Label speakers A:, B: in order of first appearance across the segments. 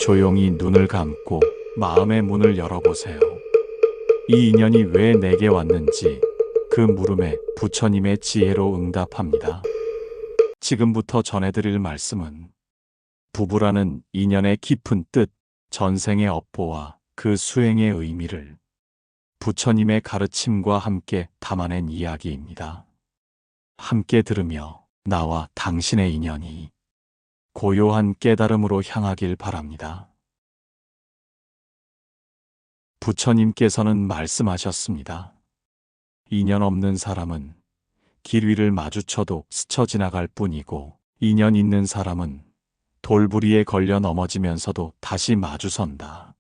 A: 조용히 눈을 감고 마음의 문을 열어보세요. 이 인연이 왜 내게 왔는지 그 물음에 부처님의 지혜로 응답합니다. 지금부터 전해드릴 말씀은 부부라는 인연의 깊은 뜻, 전생의 업보와 그 수행의 의미를 부처님의 가르침과 함께 담아낸 이야기입니다. 함께 들으며 나와 당신의 인연이 고요한 깨달음으로 향하길 바랍니다. 부처님께서는 말씀하셨습니다. 인연 없는 사람은 길 위를 마주쳐도 스쳐 지나갈 뿐이고, 인연 있는 사람은 돌부리에 걸려 넘어지면서도 다시 마주선다.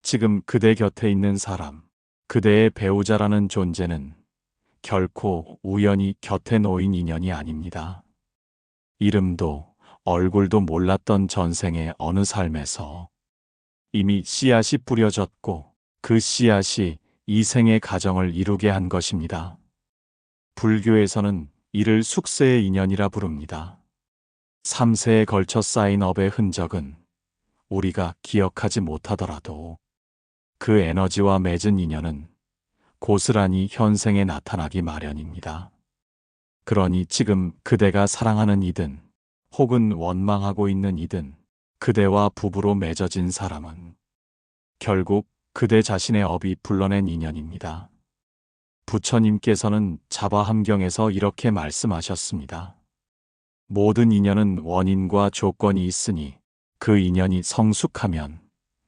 A: 지금 그대 곁에 있는 사람, 그대의 배우자라는 존재는 결코 우연히 곁에 놓인 인연이 아닙니다. 이름도 얼굴도 몰랐던 전생의 어느 삶에서 이미 씨앗이 뿌려졌고, 그 씨앗이 이 생의 가정을 이루게 한 것입니다. 불교에서는 이를 숙세의 인연이라 부릅니다. 3세에 걸쳐 쌓인 업의 흔적은 우리가 기억하지 못하더라도 그 에너지와 맺은 인연은 고스란히 현생에 나타나기 마련입니다. 그러니 지금 그대가 사랑하는 이든 혹은 원망하고 있는 이든 그대와 부부로 맺어진 사람은 결국 그대 자신의 업이 불러낸 인연입니다. 부처님께서는 자바함경에서 이렇게 말씀하셨습니다. 모든 인연은 원인과 조건이 있으니 그 인연이 성숙하면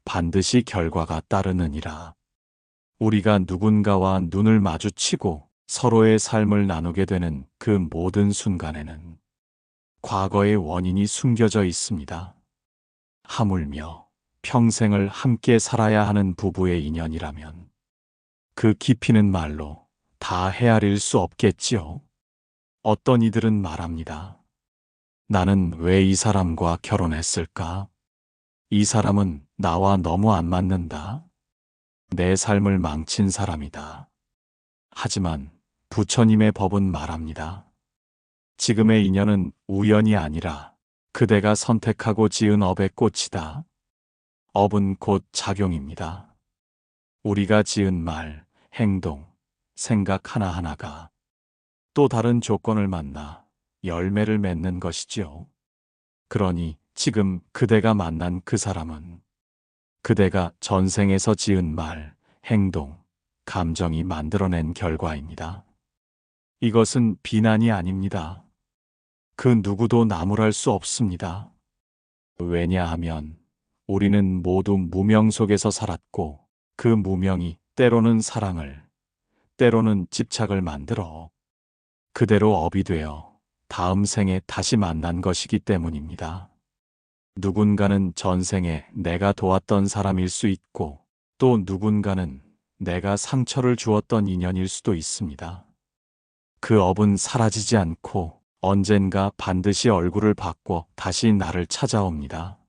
A: 반드시 결과가 따르느니라. 우리가 누군가와 눈을 마주치고 서로의 삶을 나누게 되는 그 모든 순간에는 과거의 원인이 숨겨져 있습니다. 하물며 평생을 함께 살아야 하는 부부의 인연이라면 그 깊이는 말로 다 헤아릴 수 없겠지요. 어떤 이들은 말합니다. 나는 왜 이 사람과 결혼했을까? 이 사람은 나와 너무 안 맞는다. 내 삶을 망친 사람이다. 하지만 부처님의 법은 말합니다. 지금의 인연은 우연이 아니라 그대가 선택하고 지은 업의 꽃이다. 업은 곧 작용입니다. 우리가 지은 말, 행동, 생각 하나하나가 또 다른 조건을 만나 열매를 맺는 것이지요. 그러니 지금 그대가 만난 그 사람은 그대가 전생에서 지은 말, 행동, 감정이 만들어낸 결과입니다. 이것은 비난이 아닙니다. 그 누구도 나무랄 수 없습니다. 왜냐하면 우리는 모두 무명 속에서 살았고, 그 무명이 때로는 사랑을, 때로는 집착을 만들어 그대로 업이 되어 다음 생에 다시 만난 것이기 때문입니다. 누군가는 전생에 내가 도왔던 사람일 수 있고, 또 누군가는 내가 상처를 주었던 인연일 수도 있습니다. 그 업은 사라지지 않고 언젠가 반드시 얼굴을 바꿔 다시 나를 찾아옵니다.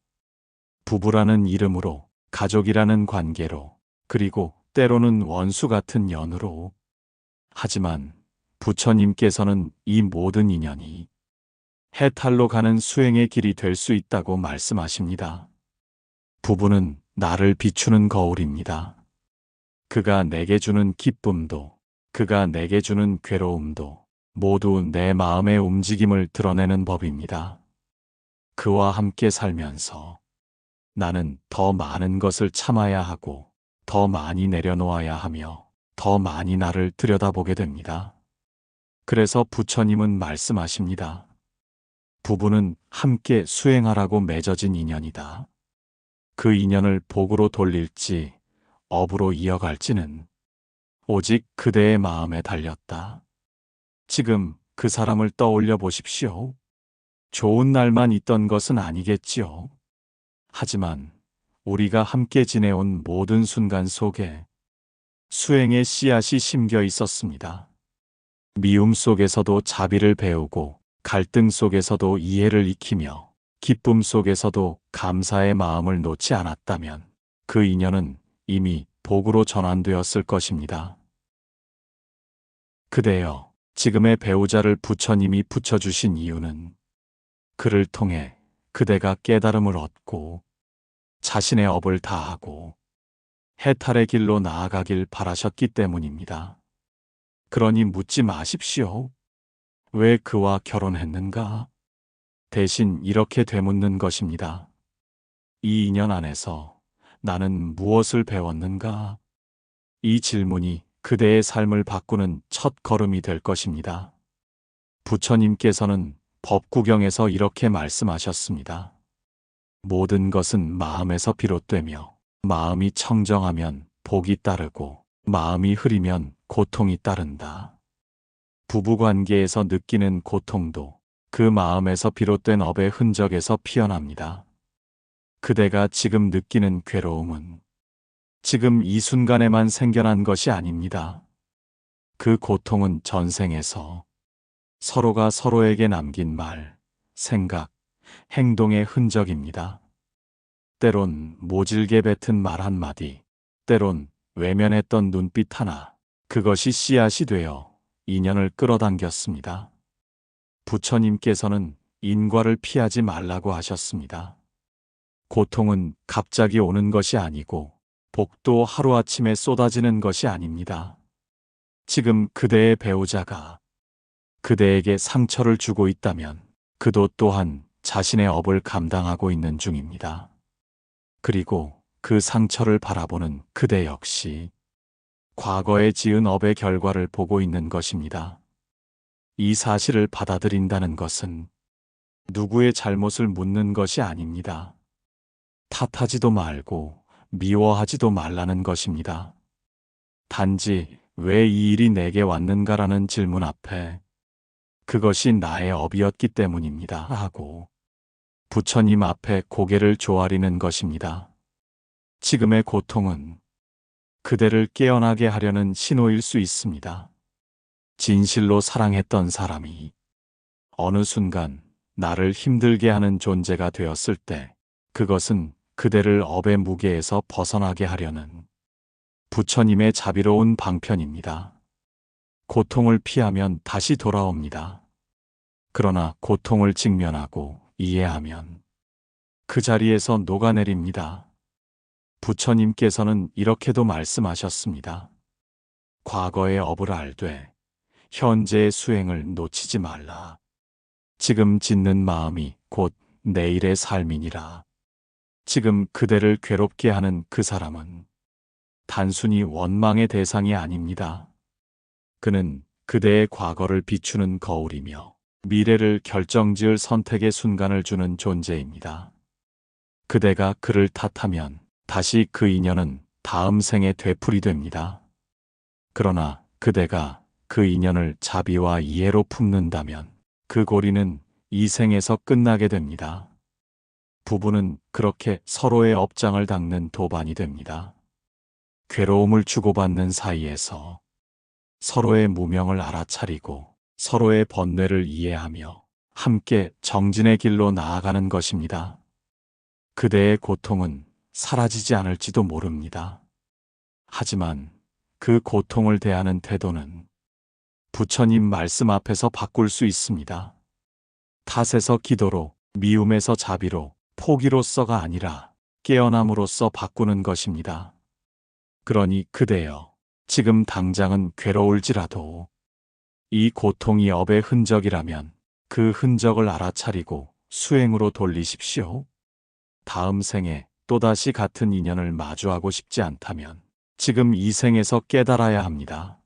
A: 부부라는 이름으로, 가족이라는 관계로, 그리고 때로는 원수 같은 연으로. 하지만 부처님께서는 이 모든 인연이 해탈로 가는 수행의 길이 될 수 있다고 말씀하십니다. 부부는 나를 비추는 거울입니다. 그가 내게 주는 기쁨도, 그가 내게 주는 괴로움도 모두 내 마음의 움직임을 드러내는 법입니다. 그와 함께 살면서 나는 더 많은 것을 참아야 하고, 더 많이 내려놓아야 하며, 더 많이 나를 들여다보게 됩니다. 그래서 부처님은 말씀하십니다. 부부는 함께 수행하라고 맺어진 인연이다. 그 인연을 복으로 돌릴지 업으로 이어갈지는 오직 그대의 마음에 달렸다. 지금 그 사람을 떠올려 보십시오. 좋은 날만 있던 것은 아니겠지요. 하지만 우리가 함께 지내온 모든 순간 속에 수행의 씨앗이 심겨 있었습니다. 미움 속에서도 자비를 배우고, 갈등 속에서도 이해를 익히며, 기쁨 속에서도 감사의 마음을 놓지 않았다면 그 인연은 이미 복으로 전환되었을 것입니다. 그대여, 지금의 배우자를 부처님이 붙여주신 이유는 그를 통해 그대가 깨달음을 얻고 자신의 업을 다하고 해탈의 길로 나아가길 바라셨기 때문입니다. 그러니 묻지 마십시오. 왜 그와 결혼했는가? 대신 이렇게 되묻는 것입니다. 이 인연 안에서 나는 무엇을 배웠는가? 이 질문이 그대의 삶을 바꾸는 첫 걸음이 될 것입니다. 부처님께서는 법구경에서 이렇게 말씀하셨습니다. 모든 것은 마음에서 비롯되며 마음이 청정하면 복이 따르고 마음이 흐리면 고통이 따른다. 부부관계에서 느끼는 고통도 그 마음에서 비롯된 업의 흔적에서 피어납니다. 그대가 지금 느끼는 괴로움은 지금 이 순간에만 생겨난 것이 아닙니다. 그 고통은 전생에서 서로가 서로에게 남긴 말, 생각, 행동의 흔적입니다. 때론 모질게 뱉은 말 한마디, 때론 외면했던 눈빛 하나, 그것이 씨앗이 되어 인연을 끌어당겼습니다. 부처님께서는 인과를 피하지 말라고 하셨습니다. 고통은 갑자기 오는 것이 아니고 복도 하루아침에 쏟아지는 것이 아닙니다. 지금 그대의 배우자가 그대에게 상처를 주고 있다면 그도 또한 자신의 업을 감당하고 있는 중입니다. 그리고 그 상처를 바라보는 그대 역시 과거에 지은 업의 결과를 보고 있는 것입니다. 이 사실을 받아들인다는 것은 누구의 잘못을 묻는 것이 아닙니다. 탓하지도 말고 미워하지도 말라는 것입니다. 단지 왜 이 일이 내게 왔는가라는 질문 앞에 그것이 나의 업이었기 때문입니다 하고 부처님 앞에 고개를 조아리는 것입니다. 지금의 고통은 그대를 깨어나게 하려는 신호일 수 있습니다. 진실로 사랑했던 사람이 어느 순간 나를 힘들게 하는 존재가 되었을 때 그것은 그대를 업의 무게에서 벗어나게 하려는 부처님의 자비로운 방편입니다. 고통을 피하면 다시 돌아옵니다. 그러나 고통을 직면하고 이해하면 그 자리에서 녹아내립니다. 부처님께서는 이렇게도 말씀하셨습니다. 과거의 업을 알되 현재의 수행을 놓치지 말라. 지금 짓는 마음이 곧 내일의 삶이니라. 지금 그대를 괴롭게 하는 그 사람은 단순히 원망의 대상이 아닙니다. 그는 그대의 과거를 비추는 거울이며 미래를 결정지을 선택의 순간을 주는 존재입니다. 그대가 그를 탓하면 다시 그 인연은 다음 생에 되풀이됩니다. 그러나 그대가 그 인연을 자비와 이해로 품는다면 그 고리는 이 생에서 끝나게 됩니다. 부부는 그렇게 서로의 업장을 닦는 도반이 됩니다. 괴로움을 주고받는 사이에서 서로의 무명을 알아차리고 서로의 번뇌를 이해하며 함께 정진의 길로 나아가는 것입니다. 그대의 고통은 사라지지 않을지도 모릅니다. 하지만 그 고통을 대하는 태도는 부처님 말씀 앞에서 바꿀 수 있습니다. 탓에서 기도로, 미움에서 자비로, 포기로서가 아니라 깨어남으로써 바꾸는 것입니다. 그러니 그대여, 지금 당장은 괴로울지라도 이 고통이 업의 흔적이라면 그 흔적을 알아차리고 수행으로 돌리십시오. 다음 생에 또다시 같은 인연을 마주하고 싶지 않다면 지금 이 생에서 깨달아야 합니다.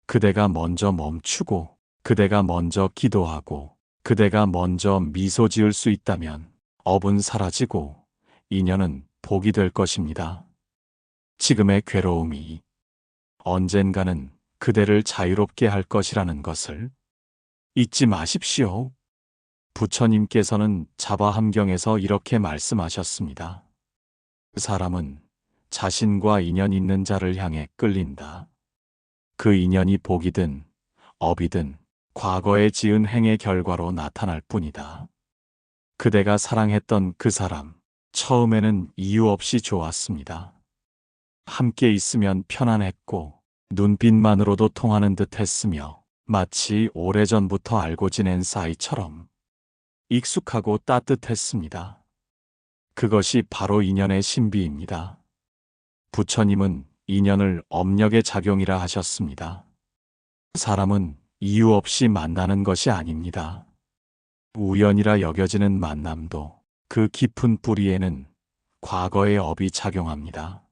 A: 그대가 먼저 멈추고 그대가 먼저 기도하고 그대가 먼저 미소 지을 수 있다면 업은 사라지고 인연은 복이 될 것입니다. 지금의 괴로움이 언젠가는 그대를 자유롭게 할 것이라는 것을 잊지 마십시오. 부처님께서는 자바함경에서 이렇게 말씀하셨습니다. 그 사람은 자신과 인연 있는 자를 향해 끌린다. 그 인연이 복이든 업이든 과거에 지은 행의 결과로 나타날 뿐이다. 그대가 사랑했던 그 사람, 처음에는 이유 없이 좋았습니다. 함께 있으면 편안했고 눈빛만으로도 통하는 듯 했으며 마치 오래전부터 알고 지낸 사이처럼 익숙하고 따뜻했습니다. 그것이 바로 인연의 신비입니다. 부처님은 인연을 업력의 작용이라 하셨습니다. 사람은 이유 없이 만나는 것이 아닙니다. 우연이라 여겨지는 만남도 그 깊은 뿌리에는 과거의 업이 작용합니다.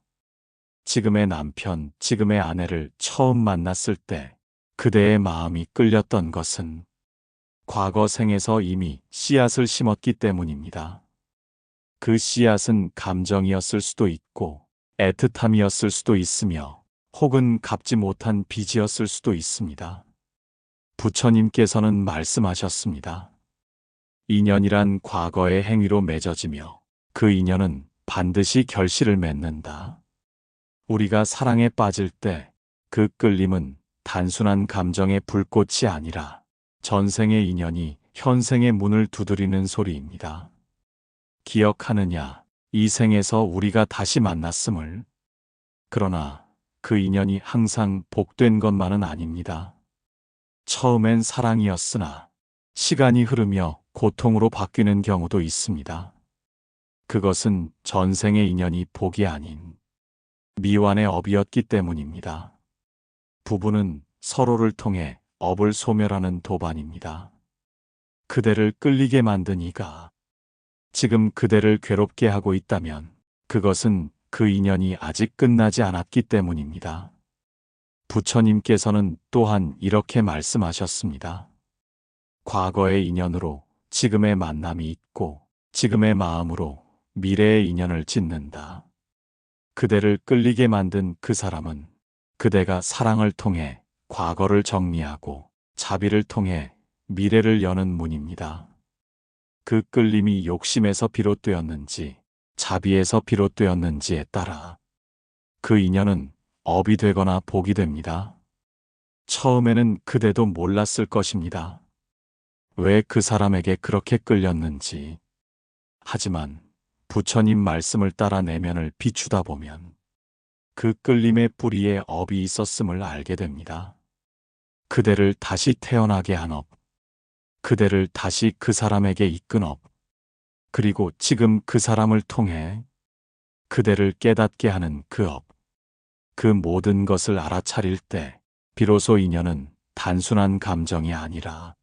A: 지금의 남편, 지금의 아내를 처음 만났을 때 그대의 마음이 끌렸던 것은 과거 생에서 이미 씨앗을 심었기 때문입니다. 그 씨앗은 감정이었을 수도 있고 애틋함이었을 수도 있으며 혹은 갚지 못한 빚이었을 수도 있습니다. 부처님께서는 말씀하셨습니다. 인연이란 과거의 행위로 맺어지며 그 인연은 반드시 결실을 맺는다. 우리가 사랑에 빠질 때 그 끌림은 단순한 감정의 불꽃이 아니라 전생의 인연이 현생의 문을 두드리는 소리입니다. 기억하느냐? 이 생에서 우리가 다시 만났음을. 그러나 그 인연이 항상 복된 것만은 아닙니다. 처음엔 사랑이었으나 시간이 흐르며 고통으로 바뀌는 경우도 있습니다. 그것은 전생의 인연이 복이 아닌 미완의 업이었기 때문입니다. 부부는 서로를 통해 업을 소멸하는 도반입니다. 그대를 끌리게 만든 이가 지금 그대를 괴롭게 하고 있다면 그것은 그 인연이 아직 끝나지 않았기 때문입니다. 부처님께서는 또한 이렇게 말씀하셨습니다. 과거의 인연으로 지금의 만남이 있고 지금의 마음으로 미래의 인연을 짓는다. 그대를 끌리게 만든 그 사람은 그대가 사랑을 통해 과거를 정리하고 자비를 통해 미래를 여는 문입니다. 그 끌림이 욕심에서 비롯되었는지 자비에서 비롯되었는지에 따라 그 인연은 업이 되거나 복이 됩니다. 처음에는 그대도 몰랐을 것입니다. 왜 그 사람에게 그렇게 끌렸는지. 하지만 부처님 말씀을 따라 내면을 비추다 보면 그 끌림의 뿌리에 업이 있었음을 알게 됩니다. 그대를 다시 태어나게 한 업, 그대를 다시 그 사람에게 이끈 업, 그리고 지금 그 사람을 통해 그대를 깨닫게 하는 그 업, 그 모든 것을 알아차릴 때 비로소 인연은 단순한 감정이 아니라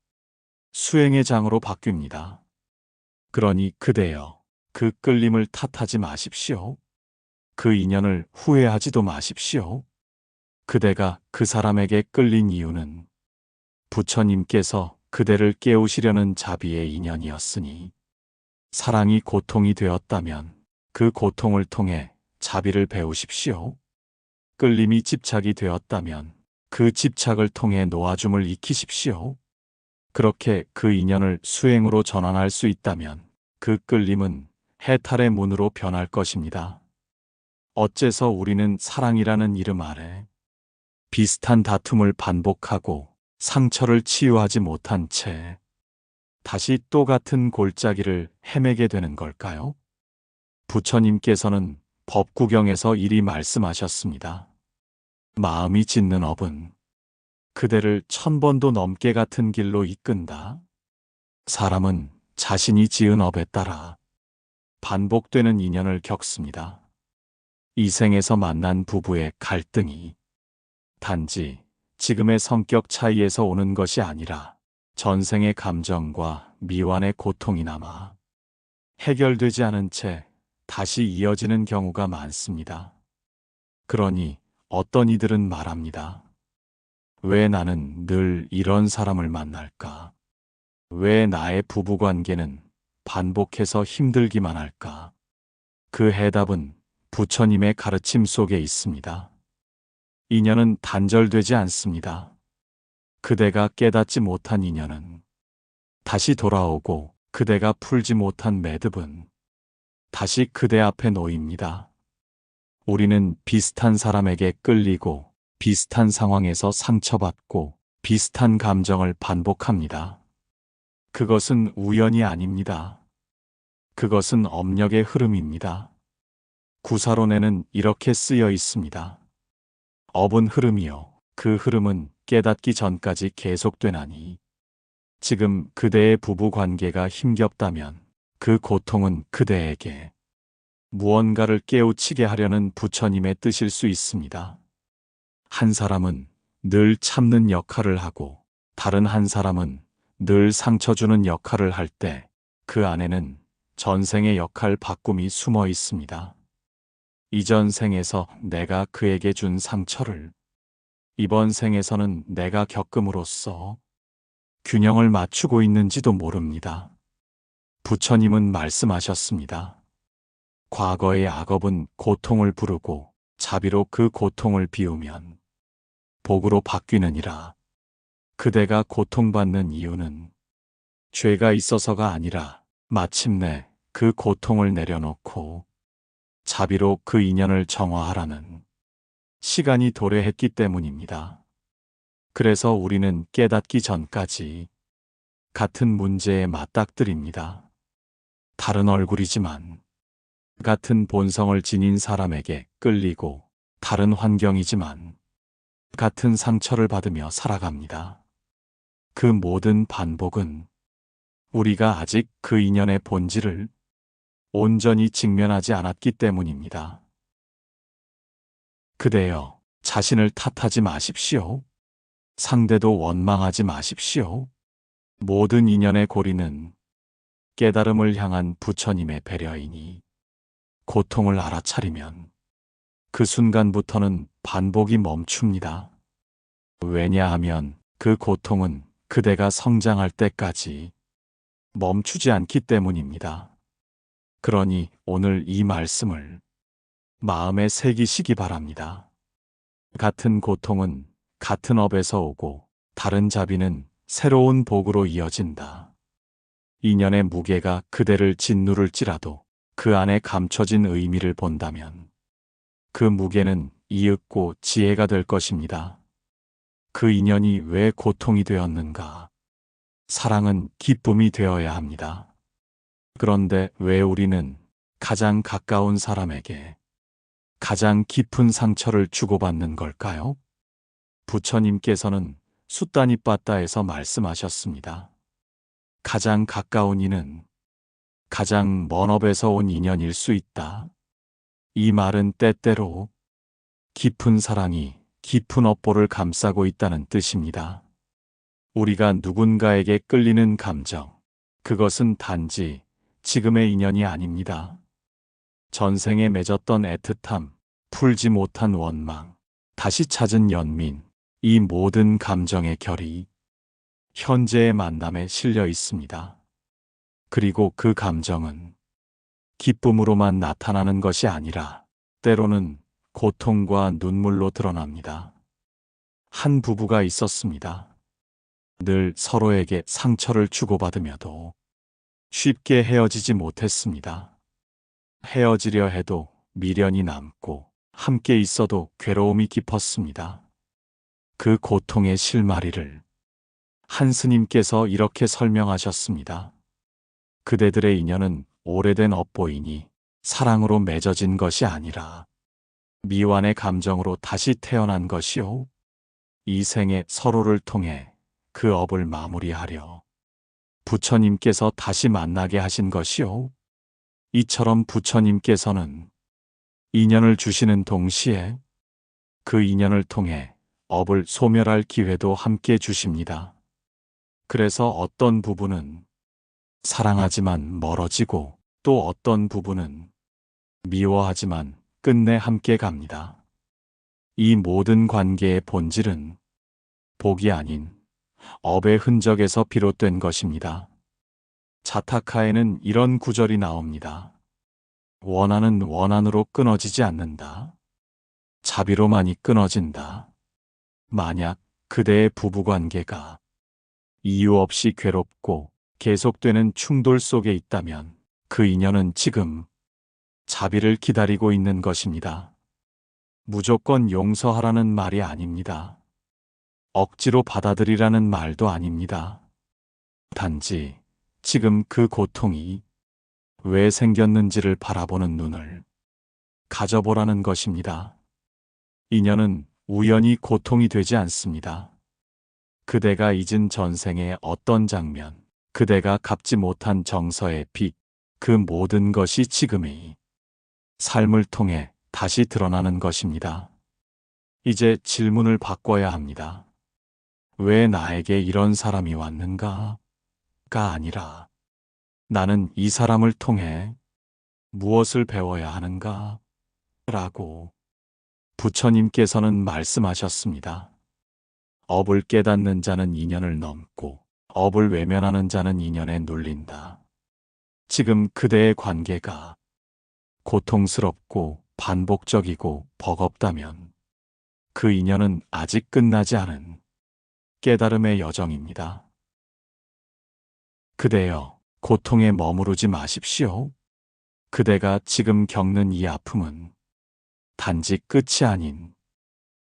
A: 수행의 장으로 바뀝니다. 그러니 그대여, 그 끌림을 탓하지 마십시오. 그 인연을 후회하지도 마십시오. 그대가 그 사람에게 끌린 이유는 부처님께서 그대를 깨우시려는 자비의 인연이었으니 사랑이 고통이 되었다면 그 고통을 통해 자비를 배우십시오. 끌림이 집착이 되었다면 그 집착을 통해 놓아줌을 익히십시오. 그렇게 그 인연을 수행으로 전환할 수 있다면 그 끌림은 해탈의 문으로 변할 것입니다. 어째서 우리는 사랑이라는 이름 아래 비슷한 다툼을 반복하고 상처를 치유하지 못한 채 다시 또 같은 골짜기를 헤매게 되는 걸까요? 부처님께서는 법구경에서 이리 말씀하셨습니다. 마음이 짓는 업은 그대를 1000번도 넘게 같은 길로 이끈다. 사람은 자신이 지은 업에 따라 반복되는 인연을 겪습니다. 이 생에서 만난 부부의 갈등이 단지 지금의 성격 차이에서 오는 것이 아니라 전생의 감정과 미완의 고통이 남아 해결되지 않은 채 다시 이어지는 경우가 많습니다. 그러니 어떤 이들은 말합니다. 왜 나는 늘 이런 사람을 만날까? 왜 나의 부부관계는 반복해서 힘들기만 할까? 그 해답은 부처님의 가르침 속에 있습니다. 인연은 단절되지 않습니다. 그대가 깨닫지 못한 인연은 다시 돌아오고 그대가 풀지 못한 매듭은 다시 그대 앞에 놓입니다. 우리는 비슷한 사람에게 끌리고 비슷한 상황에서 상처받고 비슷한 감정을 반복합니다. 그것은 우연이 아닙니다. 그것은 업력의 흐름입니다. 구사론에는 이렇게 쓰여 있습니다. 업은 흐름이요. 그 흐름은 깨닫기 전까지 계속되나니 지금 그대의 부부 관계가 힘겹다면 그 고통은 그대에게 무언가를 깨우치게 하려는 부처님의 뜻일 수 있습니다. 한 사람은 늘 참는 역할을 하고 다른 한 사람은 늘 상처 주는 역할을 할 때 그 안에는 전생의 역할 바꿈이 숨어 있습니다. 이전 생에서 내가 그에게 준 상처를 이번 생에서는 내가 겪음으로써 균형을 맞추고 있는지도 모릅니다. 부처님은 말씀하셨습니다. 과거의 악업은 고통을 부르고 자비로 그 고통을 비우면 복으로 바뀌느니라. 그대가 고통받는 이유는 죄가 있어서가 아니라 마침내 그 고통을 내려놓고 자비로 그 인연을 정화하라는 시간이 도래했기 때문입니다. 그래서 우리는 깨닫기 전까지 같은 문제에 맞닥뜨립니다. 다른 얼굴이지만 같은 본성을 지닌 사람에게 끌리고 다른 환경이지만 같은 상처를 받으며 살아갑니다. 그 모든 반복은 우리가 아직 그 인연의 본질을 온전히 직면하지 않았기 때문입니다. 그대여, 자신을 탓하지 마십시오. 상대도 원망하지 마십시오. 모든 인연의 고리는 깨달음을 향한 부처님의 배려이니 고통을 알아차리면 그 순간부터는 반복이 멈춥니다. 왜냐하면 그 고통은 그대가 성장할 때까지 멈추지 않기 때문입니다. 그러니 오늘 이 말씀을 마음에 새기시기 바랍니다. 같은 고통은 같은 업에서 오고 다른 자비는 새로운 복으로 이어진다. 인연의 무게가 그대를 짓누를지라도 그 안에 감춰진 의미를 본다면 그 무게는 이윽고 지혜가 될 것입니다. 그 인연이 왜 고통이 되었는가? 사랑은 기쁨이 되어야 합니다. 그런데 왜 우리는 가장 가까운 사람에게 가장 깊은 상처를 주고받는 걸까요? 부처님께서는 숫다니빠따에서 말씀하셨습니다. 가장 가까운 이는 가장 먼 업에서 온 인연일 수 있다. 이 말은 때때로 깊은 사랑이 깊은 업보를 감싸고 있다는 뜻입니다. 우리가 누군가에게 끌리는 감정, 그것은 단지 지금의 인연이 아닙니다. 전생에 맺었던 애틋함, 풀지 못한 원망, 다시 찾은 연민, 이 모든 감정의 결이 현재의 만남에 실려 있습니다. 그리고 그 감정은 기쁨으로만 나타나는 것이 아니라 때로는 고통과 눈물로 드러납니다. 한 부부가 있었습니다. 늘 서로에게 상처를 주고받으며도 쉽게 헤어지지 못했습니다. 헤어지려 해도 미련이 남고 함께 있어도 괴로움이 깊었습니다. 그 고통의 실마리를 한 스님께서 이렇게 설명하셨습니다. 그대들의 인연은 오래된 업보이니 사랑으로 맺어진 것이 아니라 미완의 감정으로 다시 태어난 것이요. 이 생에 서로를 통해 그 업을 마무리하려 부처님께서 다시 만나게 하신 것이요. 이처럼 부처님께서는 인연을 주시는 동시에 그 인연을 통해 업을 소멸할 기회도 함께 주십니다. 그래서 어떤 부부는 사랑하지만 멀어지고 또 어떤 부부는 미워하지만 끝내 함께 갑니다. 이 모든 관계의 본질은 복이 아닌 업의 흔적에서 비롯된 것입니다. 자타카에는 이런 구절이 나옵니다. 원한은 원한으로 끊어지지 않는다. 자비로만이 끊어진다. 만약 그대의 부부관계가 이유 없이 괴롭고 계속되는 충돌 속에 있다면 그 인연은 지금 자비를 기다리고 있는 것입니다. 무조건 용서하라는 말이 아닙니다. 억지로 받아들이라는 말도 아닙니다. 단지 지금 그 고통이 왜 생겼는지를 바라보는 눈을 가져보라는 것입니다. 인연은 우연히 고통이 되지 않습니다. 그대가 잊은 전생의 어떤 장면, 그대가 갚지 못한 정서의 빚, 그 모든 것이 지금의 삶을 통해 다시 드러나는 것입니다. 이제 질문을 바꿔야 합니다. 왜 나에게 이런 사람이 왔는가? 가 아니라 나는 이 사람을 통해 무엇을 배워야 하는가? 라고 부처님께서는 말씀하셨습니다. 업을 깨닫는 자는 인연을 넘고 업을 외면하는 자는 인연에 눌린다. 지금 그대의 관계가 고통스럽고 반복적이고 버겁다면 그 인연은 아직 끝나지 않은 깨달음의 여정입니다. 그대여, 고통에 머무르지 마십시오. 그대가 지금 겪는 이 아픔은 단지 끝이 아닌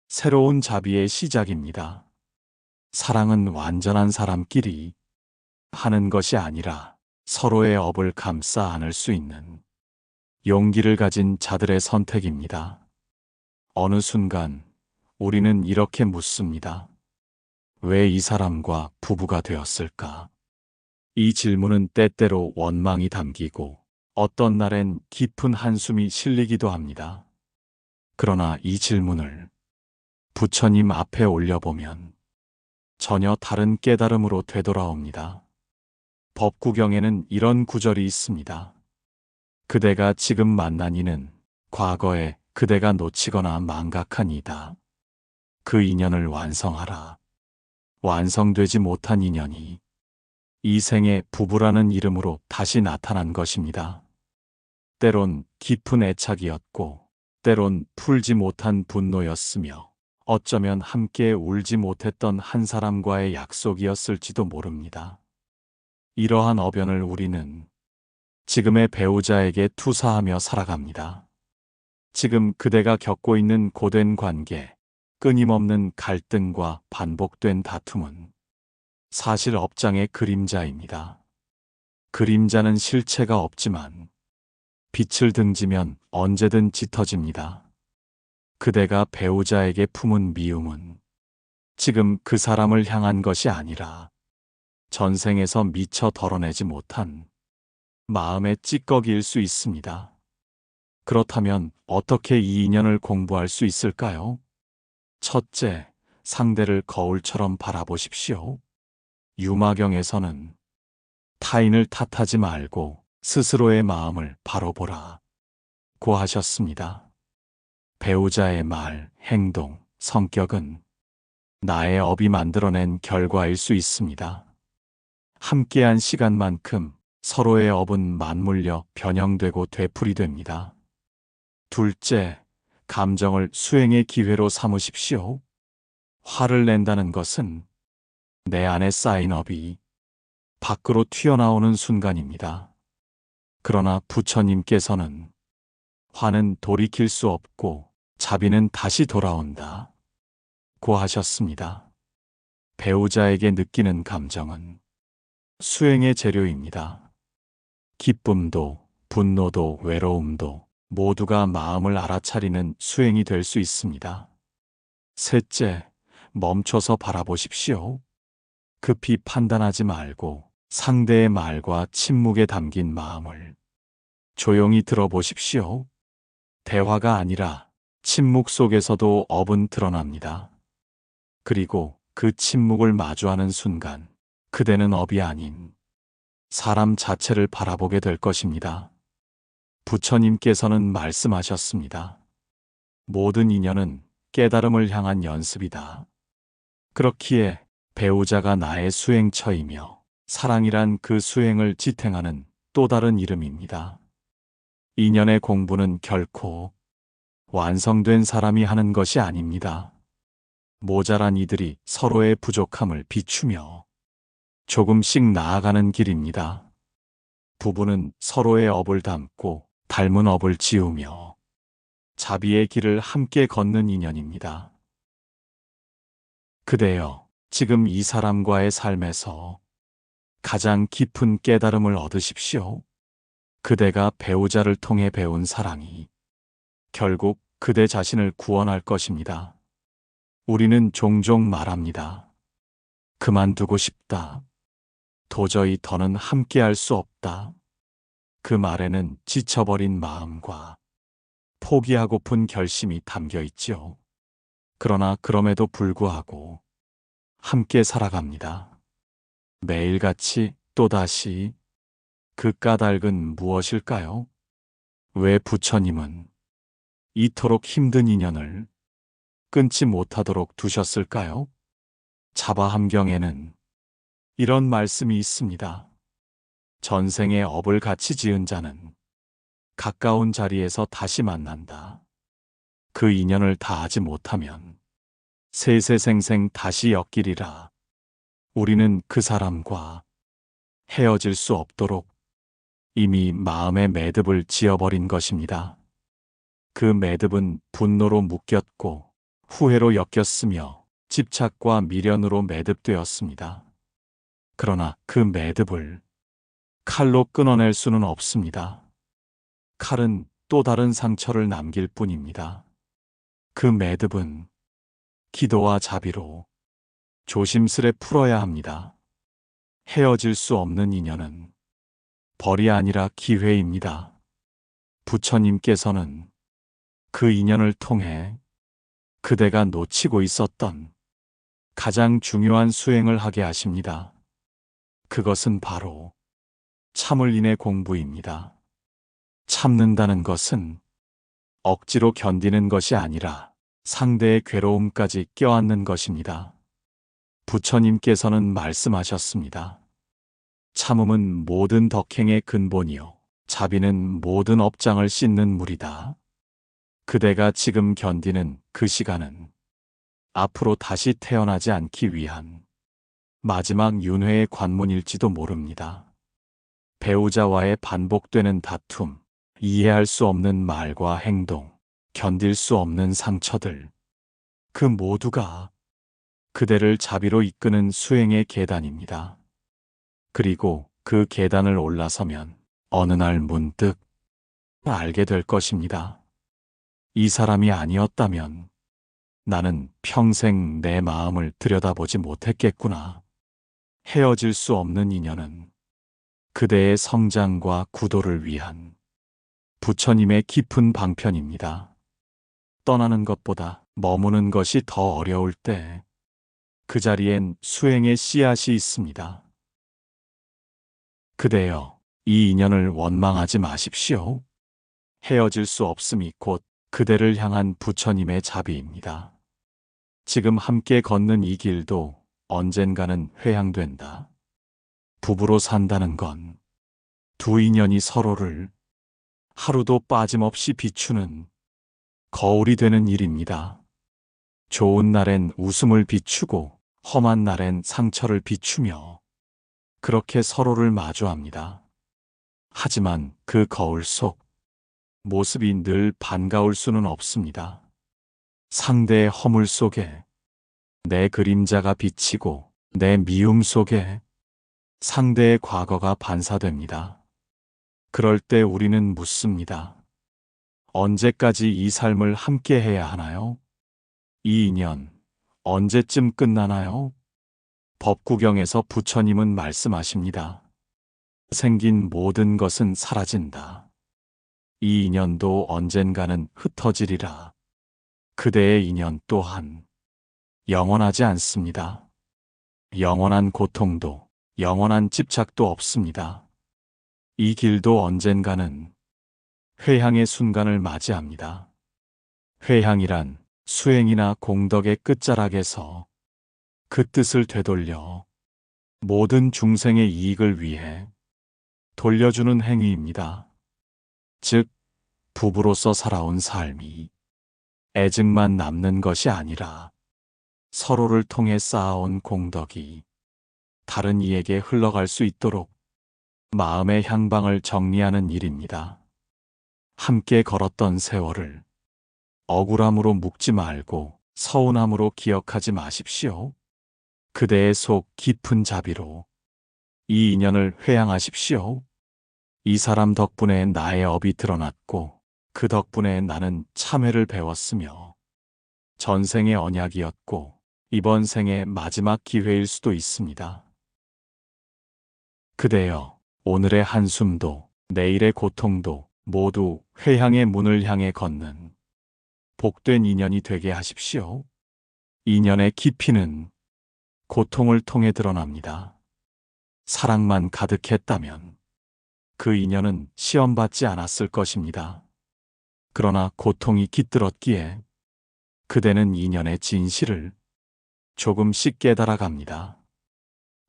A: 새로운 자비의 시작입니다. 사랑은 완전한 사람끼리 하는 것이 아니라 서로의 업을 감싸 안을 수 있는 용기를 가진 자들의 선택입니다. 어느 순간 우리는 이렇게 묻습니다. 왜 이 사람과 부부가 되었을까? 이 질문은 때때로 원망이 담기고 어떤 날엔 깊은 한숨이 실리기도 합니다. 그러나 이 질문을 부처님 앞에 올려보면 전혀 다른 깨달음으로 되돌아옵니다. 법구경에는 이런 구절이 있습니다. 그대가 지금 만난 이는 과거에 그대가 놓치거나 망각한 이다. 그 인연을 완성하라. 완성되지 못한 인연이 이 생의 부부라는 이름으로 다시 나타난 것입니다. 때론 깊은 애착이었고, 때론 풀지 못한 분노였으며, 어쩌면 함께 울지 못했던 한 사람과의 약속이었을지도 모릅니다. 이러한 어변을 우리는 지금의 배우자에게 투사하며 살아갑니다. 지금 그대가 겪고 있는 고된 관계, 끊임없는 갈등과 반복된 다툼은 사실 업장의 그림자입니다. 그림자는 실체가 없지만 빛을 등지면 언제든 짙어집니다. 그대가 배우자에게 품은 미움은 지금 그 사람을 향한 것이 아니라 전생에서 미처 덜어내지 못한 마음의 찌꺼기일 수 있습니다. 그렇다면 어떻게 이 인연을 공부할 수 있을까요? 첫째, 상대를 거울처럼 바라보십시오. 유마경에서는 타인을 탓하지 말고 스스로의 마음을 바로 보라 고 하셨습니다. 배우자의 말, 행동, 성격은 나의 업이 만들어낸 결과일 수 있습니다. 함께한 시간만큼 서로의 업은 맞물려 변형되고 되풀이됩니다. 둘째, 감정을 수행의 기회로 삼으십시오. 화를 낸다는 것은 내 안에 쌓인 업이 밖으로 튀어나오는 순간입니다. 그러나 부처님께서는 화는 돌이킬 수 없고 자비는 다시 돌아온다 고 하셨습니다. 배우자에게 느끼는 감정은 수행의 재료입니다. 기쁨도 분노도 외로움도 모두가 마음을 알아차리는 수행이 될 수 있습니다. 셋째, 멈춰서 바라보십시오. 급히 판단하지 말고 상대의 말과 침묵에 담긴 마음을 조용히 들어보십시오. 대화가 아니라 침묵 속에서도 업은 드러납니다. 그리고 그 침묵을 마주하는 순간 그대는 업이 아닌 사람 자체를 바라보게 될 것입니다. 부처님께서는 말씀하셨습니다. 모든 인연은 깨달음을 향한 연습이다. 그렇기에 배우자가 나의 수행처이며 사랑이란 그 수행을 지탱하는 또 다른 이름입니다. 인연의 공부는 결코 완성된 사람이 하는 것이 아닙니다. 모자란 이들이 서로의 부족함을 비추며 조금씩 나아가는 길입니다. 부부는 서로의 업을 담고 닮은 업을 지우며 자비의 길을 함께 걷는 인연입니다. 그대여, 지금 이 사람과의 삶에서 가장 깊은 깨달음을 얻으십시오. 그대가 배우자를 통해 배운 사랑이 결국 그대 자신을 구원할 것입니다. 우리는 종종 말합니다. 그만두고 싶다. 도저히 더는 함께할 수 없다. 그 말에는 지쳐버린 마음과 포기하고픈 결심이 담겨 있지요. 그러나 그럼에도 불구하고 함께 살아갑니다. 매일같이 또다시 그 까닭은 무엇일까요? 왜 부처님은 이토록 힘든 인연을 끊지 못하도록 두셨을까요? 자바함경에는 이런 말씀이 있습니다. 전생에 업을 같이 지은 자는 가까운 자리에서 다시 만난다. 그 인연을 다하지 못하면 세세생생 다시 엮이리라. 우리는 그 사람과 헤어질 수 없도록 이미 마음의 매듭을 지어버린 것입니다. 그 매듭은 분노로 묶였고 후회로 엮였으며 집착과 미련으로 매듭되었습니다. 그러나 그 매듭을 칼로 끊어낼 수는 없습니다. 칼은 또 다른 상처를 남길 뿐입니다. 그 매듭은 기도와 자비로 조심스레 풀어야 합니다. 헤어질 수 없는 인연은 벌이 아니라 기회입니다. 부처님께서는 그 인연을 통해 그대가 놓치고 있었던 가장 중요한 수행을 하게 하십니다. 그것은 바로 참을 인의 공부입니다. 참는다는 것은 억지로 견디는 것이 아니라 상대의 괴로움까지 껴안는 것입니다. 부처님께서는 말씀하셨습니다. 참음은 모든 덕행의 근본이요. 자비는 모든 업장을 씻는 물이다. 그대가 지금 견디는 그 시간은 앞으로 다시 태어나지 않기 위한 마지막 윤회의 관문일지도 모릅니다. 배우자와의 반복되는 다툼, 이해할 수 없는 말과 행동, 견딜 수 없는 상처들, 그 모두가 그대를 자비로 이끄는 수행의 계단입니다. 그리고 그 계단을 올라서면 어느 날 문득 알게 될 것입니다. 이 사람이 아니었다면 나는 평생 내 마음을 들여다보지 못했겠구나. 헤어질 수 없는 인연은 그대의 성장과 구도를 위한 부처님의 깊은 방편입니다. 떠나는 것보다 머무는 것이 더 어려울 때 그 자리엔 수행의 씨앗이 있습니다. 그대여, 이 인연을 원망하지 마십시오. 헤어질 수 없음이 곧 그대를 향한 부처님의 자비입니다. 지금 함께 걷는 이 길도 언젠가는 회향된다. 부부로 산다는 건 두 인연이 서로를 하루도 빠짐없이 비추는 거울이 되는 일입니다. 좋은 날엔 웃음을 비추고 험한 날엔 상처를 비추며 그렇게 서로를 마주합니다. 하지만 그 거울 속 모습이 늘 반가울 수는 없습니다. 상대의 허물 속에 내 그림자가 비치고 내 미움 속에 상대의 과거가 반사됩니다. 그럴 때 우리는 묻습니다. 언제까지 이 삶을 함께 해야 하나요? 이 인연 언제쯤 끝나나요? 법구경에서 부처님은 말씀하십니다. 생긴 모든 것은 사라진다. 이 인연도 언젠가는 흩어지리라. 그대의 인연 또한 영원하지 않습니다. 영원한 고통도 영원한 집착도 없습니다. 이 길도 언젠가는 회향의 순간을 맞이합니다. 회향이란 수행이나 공덕의 끝자락에서 그 뜻을 되돌려 모든 중생의 이익을 위해 돌려주는 행위입니다. 즉, 부부로서 살아온 삶이 애증만 남는 것이 아니라 서로를 통해 쌓아온 공덕이 다른 이에게 흘러갈 수 있도록 마음의 향방을 정리하는 일입니다. 함께 걸었던 세월을 억울함으로 묵지 말고 서운함으로 기억하지 마십시오. 그대의 속 깊은 자비로 이 인연을 회양하십시오. 이 사람 덕분에 나의 업이 드러났고 그 덕분에 나는 참회를 배웠으며 전생의 언약이었고 이번 생의 마지막 기회일 수도 있습니다. 그대여, 오늘의 한숨도 내일의 고통도 모두 회향의 문을 향해 걷는 복된 인연이 되게 하십시오. 인연의 깊이는 고통을 통해 드러납니다. 사랑만 가득했다면 그 인연은 시험받지 않았을 것입니다. 그러나 고통이 깃들었기에 그대는 인연의 진실을 조금씩 깨달아 갑니다.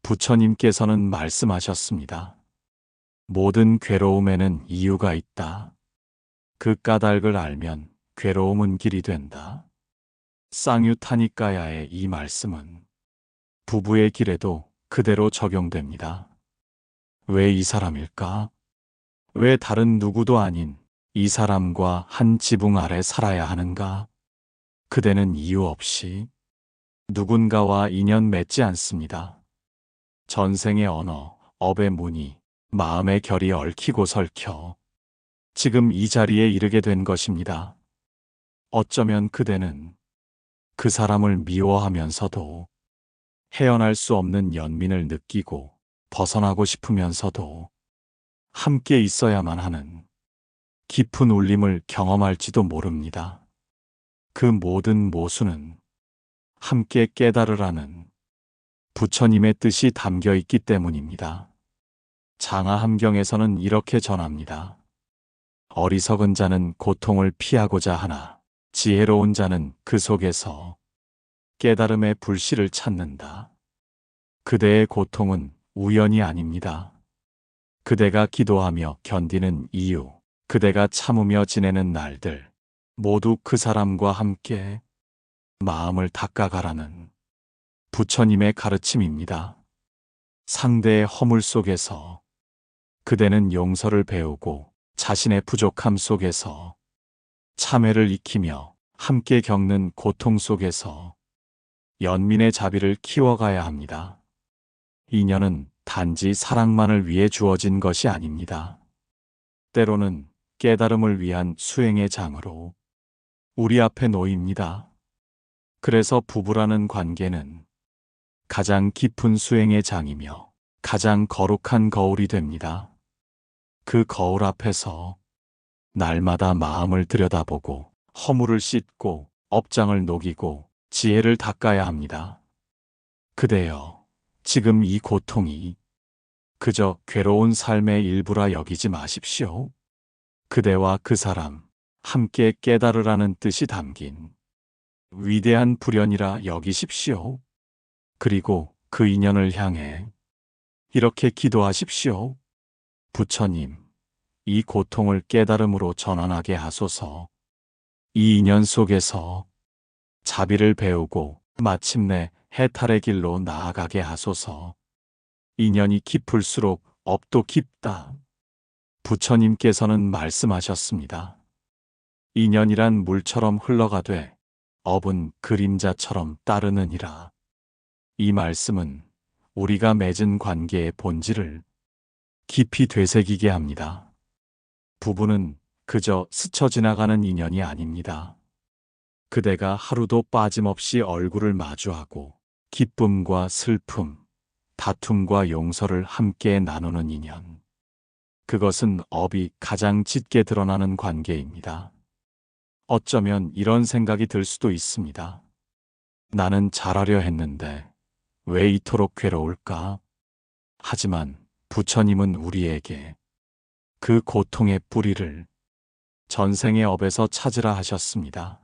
A: 부처님께서는 말씀하셨습니다. 모든 괴로움에는 이유가 있다. 그 까닭을 알면 괴로움은 길이 된다. 쌍유타니까야의 이 말씀은 부부의 길에도 그대로 적용됩니다. 왜 이 사람일까? 왜 다른 누구도 아닌 이 사람과 한 지붕 아래 살아야 하는가? 그대는 이유 없이 누군가와 인연 맺지 않습니다. 전생의 언어, 업의 무늬, 마음의 결이 얽히고 설켜 지금 이 자리에 이르게 된 것입니다. 어쩌면 그대는 그 사람을 미워하면서도 헤어날 수 없는 연민을 느끼고 벗어나고 싶으면서도 함께 있어야만 하는 깊은 울림을 경험할지도 모릅니다. 그 모든 모순은 함께 깨달으라는 부처님의 뜻이 담겨 있기 때문입니다. 장하함경에서는 이렇게 전합니다. 어리석은 자는 고통을 피하고자 하나 지혜로운 자는 그 속에서 깨달음의 불씨를 찾는다. 그대의 고통은 우연이 아닙니다. 그대가 기도하며 견디는 이유, 그대가 참으며 지내는 날들, 모두 그 사람과 함께 마음을 닦아가라는 부처님의 가르침입니다. 상대의 허물 속에서 그대는 용서를 배우고 자신의 부족함 속에서 참회를 익히며 함께 겪는 고통 속에서 연민의 자비를 키워가야 합니다. 인연은 단지 사랑만을 위해 주어진 것이 아닙니다. 때로는 깨달음을 위한 수행의 장으로 우리 앞에 놓입니다. 그래서 부부라는 관계는 가장 깊은 수행의 장이며 가장 거룩한 거울이 됩니다. 그 거울 앞에서 날마다 마음을 들여다보고 허물을 씻고 업장을 녹이고 지혜를 닦아야 합니다. 그대여, 지금 이 고통이 그저 괴로운 삶의 일부라 여기지 마십시오. 그대와 그 사람 함께 깨달으라는 뜻이 담긴 위대한 불연이라 여기십시오. 그리고 그 인연을 향해 이렇게 기도하십시오. 부처님, 이 고통을 깨달음으로 전환하게 하소서. 이 인연 속에서 자비를 배우고 마침내 해탈의 길로 나아가게 하소서. 인연이 깊을수록 업도 깊다. 부처님께서는 말씀하셨습니다. 인연이란 물처럼 흘러가되 업은 그림자처럼 따르느니라. 이 말씀은 우리가 맺은 관계의 본질을 깊이 되새기게 합니다. 부부는 그저 스쳐 지나가는 인연이 아닙니다. 그대가 하루도 빠짐없이 얼굴을 마주하고 기쁨과 슬픔, 다툼과 용서를 함께 나누는 인연. 그것은 업이 가장 짙게 드러나는 관계입니다. 어쩌면 이런 생각이 들 수도 있습니다. 나는 잘하려 했는데 왜 이토록 괴로울까? 하지만 부처님은 우리에게 그 고통의 뿌리를 전생의 업에서 찾으라 하셨습니다.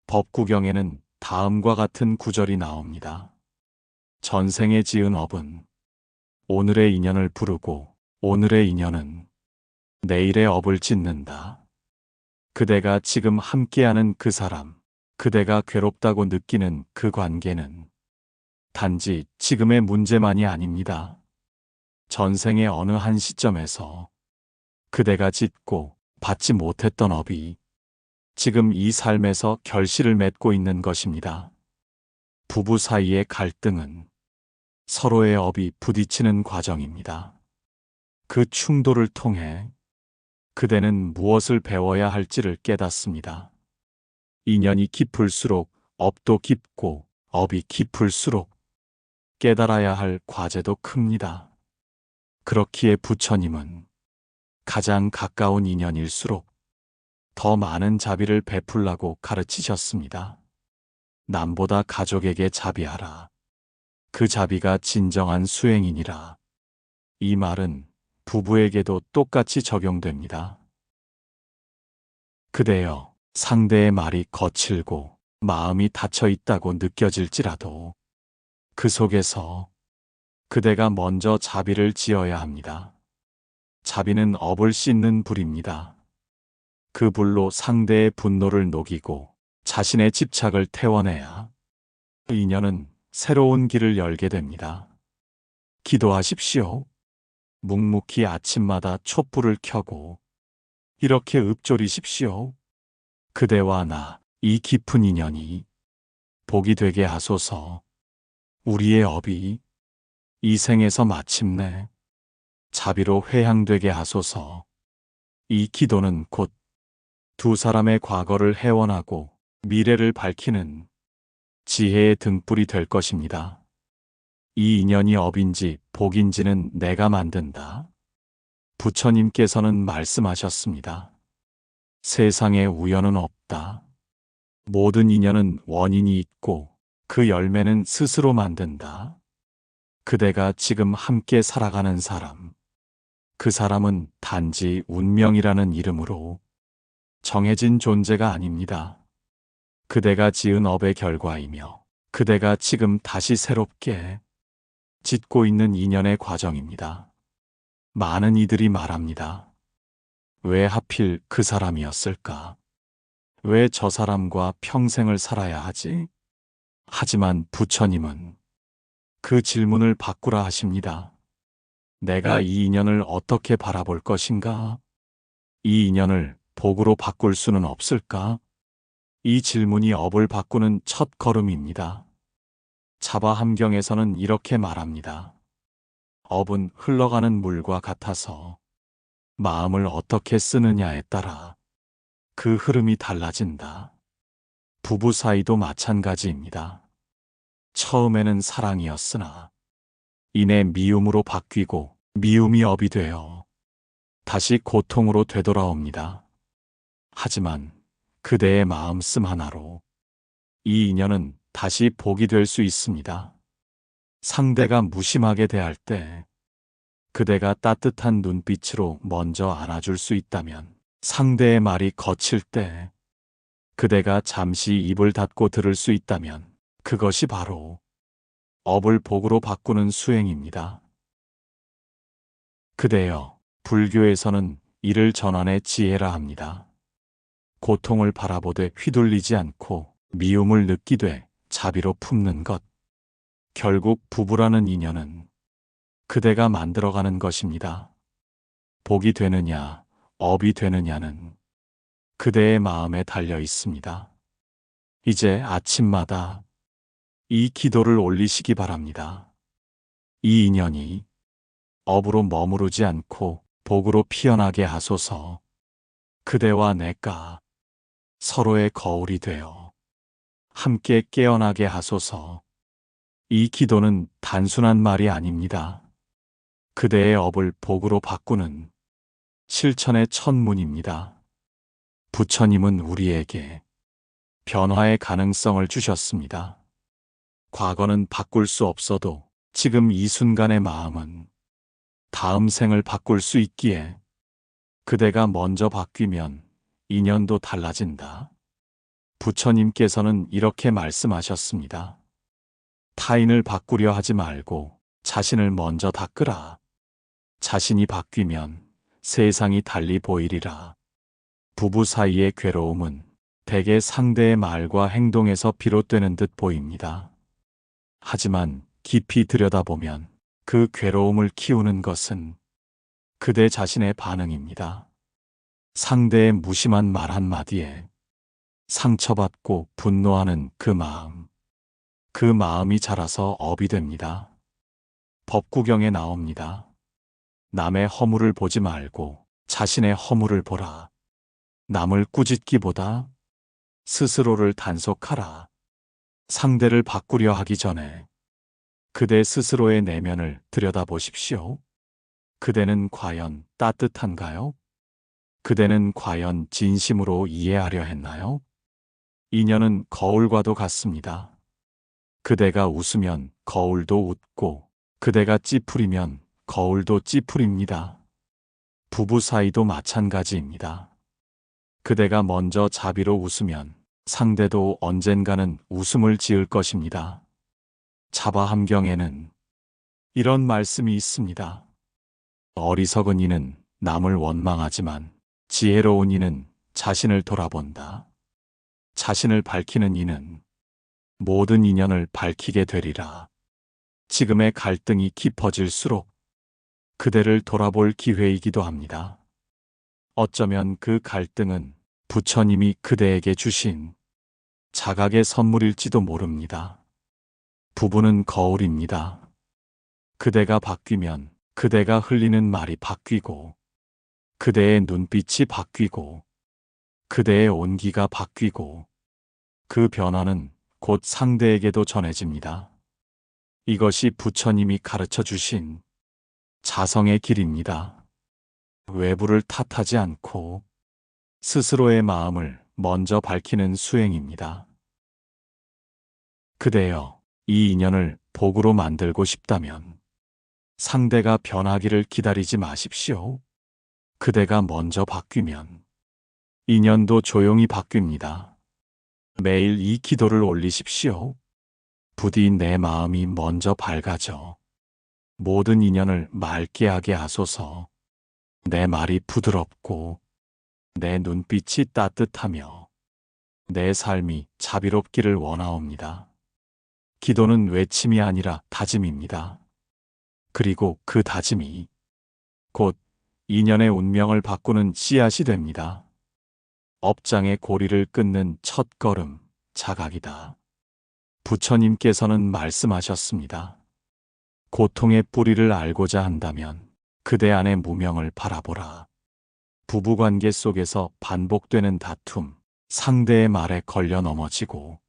A: 법구경에는 다음과 같은 구절이 나옵니다. 전생에 지은 업은 오늘의 인연을 부르고 오늘의 인연은 내일의 업을 짓는다. 그대가 지금 함께하는 그 사람, 그대가 괴롭다고 느끼는 그 관계는 단지 지금의 문제만이 아닙니다. 전생의 어느 한 시점에서 그대가 짓고 받지 못했던 업이 지금 이 삶에서 결실을 맺고 있는 것입니다. 부부 사이의 갈등은 서로의 업이 부딪히는 과정입니다. 그 충돌을 통해 그대는 무엇을 배워야 할지를 깨닫습니다. 인연이 깊을수록 업도 깊고 업이 깊을수록 깨달아야 할 과제도 큽니다. 그렇기에 부처님은 가장 가까운 인연일수록 더 많은 자비를 베풀라고 가르치셨습니다. 남보다 가족에게 자비하라. 그 자비가 진정한 수행이니라. 이 말은 부부에게도 똑같이 적용됩니다. 그대여, 상대의 말이 거칠고 마음이 닫혀 있다고 느껴질지라도 그 속에서 그대가 먼저 자비를 지어야 합니다. 자비는 업을 씻는 불입니다. 그 불로 상대의 분노를 녹이고 자신의 집착을 태워내야 인연은 새로운 길을 열게 됩니다. 기도하십시오. 묵묵히 아침마다 촛불을 켜고 이렇게 읊조리십시오. 그대와 나, 이 깊은 인연이 복이 되게 하소서. 우리의 업이 이 생에서 마침내 자비로 회향되게 하소서. 이 기도는 곧 두 사람의 과거를 해원하고 미래를 밝히는 지혜의 등불이 될 것입니다. 이 인연이 업인지 복인지는 내가 만든다. 부처님께서는 말씀하셨습니다. 세상에 우연은 없다. 모든 인연은 원인이 있고 그 열매는 스스로 만든다. 그대가 지금 함께 살아가는 사람, 그 사람은 단지 운명이라는 이름으로 정해진 존재가 아닙니다. 그대가 지은 업의 결과이며 그대가 지금 다시 새롭게 짓고 있는 인연의 과정입니다. 많은 이들이 말합니다. 왜 하필 그 사람이었을까? 왜 저 사람과 평생을 살아야 하지? 하지만 부처님은 그 질문을 바꾸라 하십니다. 내가 이 인연을 어떻게 바라볼 것인가? 이 인연을 복으로 바꿀 수는 없을까? 이 질문이 업을 바꾸는 첫 걸음입니다. 자바함경에서는 이렇게 말합니다. 업은 흘러가는 물과 같아서 마음을 어떻게 쓰느냐에 따라 그 흐름이 달라진다. 부부 사이도 마찬가지입니다. 처음에는 사랑이었으나 이내 미움으로 바뀌고 미움이 업이 되어 다시 고통으로 되돌아옵니다. 하지만 그대의 마음씀 하나로 이 인연은 다시 복이 될 수 있습니다. 상대가 무심하게 대할 때 그대가 따뜻한 눈빛으로 먼저 안아줄 수 있다면, 상대의 말이 거칠 때 그대가 잠시 입을 닫고 들을 수 있다면 그것이 바로 업을 복으로 바꾸는 수행입니다. 그대여, 불교에서는 이를 전환의 지혜라 합니다. 고통을 바라보되 휘둘리지 않고 미움을 느끼되 자비로 품는 것. 결국 부부라는 인연은 그대가 만들어가는 것입니다. 복이 되느냐, 업이 되느냐는 그대의 마음에 달려 있습니다. 이제 아침마다 이 기도를 올리시기 바랍니다. 이 인연이 업으로 머무르지 않고 복으로 피어나게 하소서. 그대와 내가 서로의 거울이 되어 함께 깨어나게 하소서. 이 기도는 단순한 말이 아닙니다. 그대의 업을 복으로 바꾸는 실천의 첫문입니다. 부처님은 우리에게 변화의 가능성을 주셨습니다. 과거는 바꿀 수 없어도 지금 이 순간의 마음은 다음 생을 바꿀 수 있기에 그대가 먼저 바뀌면 인연도 달라진다. 부처님께서는 이렇게 말씀하셨습니다. 타인을 바꾸려 하지 말고 자신을 먼저 닦으라. 자신이 바뀌면 세상이 달리 보이리라. 부부 사이의 괴로움은 대개 상대의 말과 행동에서 비롯되는 듯 보입니다. 하지만 깊이 들여다보면 그 괴로움을 키우는 것은 그대 자신의 반응입니다. 상대의 무심한 말 한마디에 상처받고 분노하는 그 마음. 그 마음이 자라서 업이 됩니다. 법구경에 나옵니다. 남의 허물을 보지 말고 자신의 허물을 보라. 남을 꾸짖기보다 스스로를 단속하라. 상대를 바꾸려 하기 전에 그대 스스로의 내면을 들여다보십시오. 그대는 과연 따뜻한가요? 그대는 과연 진심으로 이해하려 했나요? 인연은 거울과도 같습니다. 그대가 웃으면 거울도 웃고, 그대가 찌푸리면 거울도 찌푸립니다. 부부 사이도 마찬가지입니다. 그대가 먼저 자비로 웃으면 상대도 언젠가는 웃음을 지을 것입니다. 자바함경에는 이런 말씀이 있습니다. 어리석은 이는 남을 원망하지만 지혜로운 이는 자신을 돌아본다. 자신을 밝히는 이는 모든 인연을 밝히게 되리라. 지금의 갈등이 깊어질수록 그대를 돌아볼 기회이기도 합니다. 어쩌면 그 갈등은 부처님이 그대에게 주신 자각의 선물일지도 모릅니다. 부부는 거울입니다. 그대가 바뀌면 그대가 흘리는 말이 바뀌고, 그대의 눈빛이 바뀌고, 그대의 온기가 바뀌고, 그 변화는 곧 상대에게도 전해집니다. 이것이 부처님이 가르쳐 주신 자성의 길입니다. 외부를 탓하지 않고 스스로의 마음을 먼저 밝히는 수행입니다. 그대여, 이 인연을 복으로 만들고 싶다면 상대가 변하기를 기다리지 마십시오. 그대가 먼저 바뀌면 인연도 조용히 바뀝니다. 매일 이 기도를 올리십시오. 부디 내 마음이 먼저 밝아져 모든 인연을 맑게 하게 하소서. 내 말이 부드럽고 내 눈빛이 따뜻하며 내 삶이 자비롭기를 원하옵니다. 기도는 외침이 아니라 다짐입니다. 그리고 그 다짐이 곧 인연의 운명을 바꾸는 씨앗이 됩니다. 업장의 고리를 끊는 첫 걸음, 자각이다. 부처님께서는 말씀하셨습니다. 고통의 뿌리를 알고자 한다면 그대 안의 무명을 바라보라. 부부관계 속에서 반복되는 다툼, 상대의 말에 걸려 넘어지고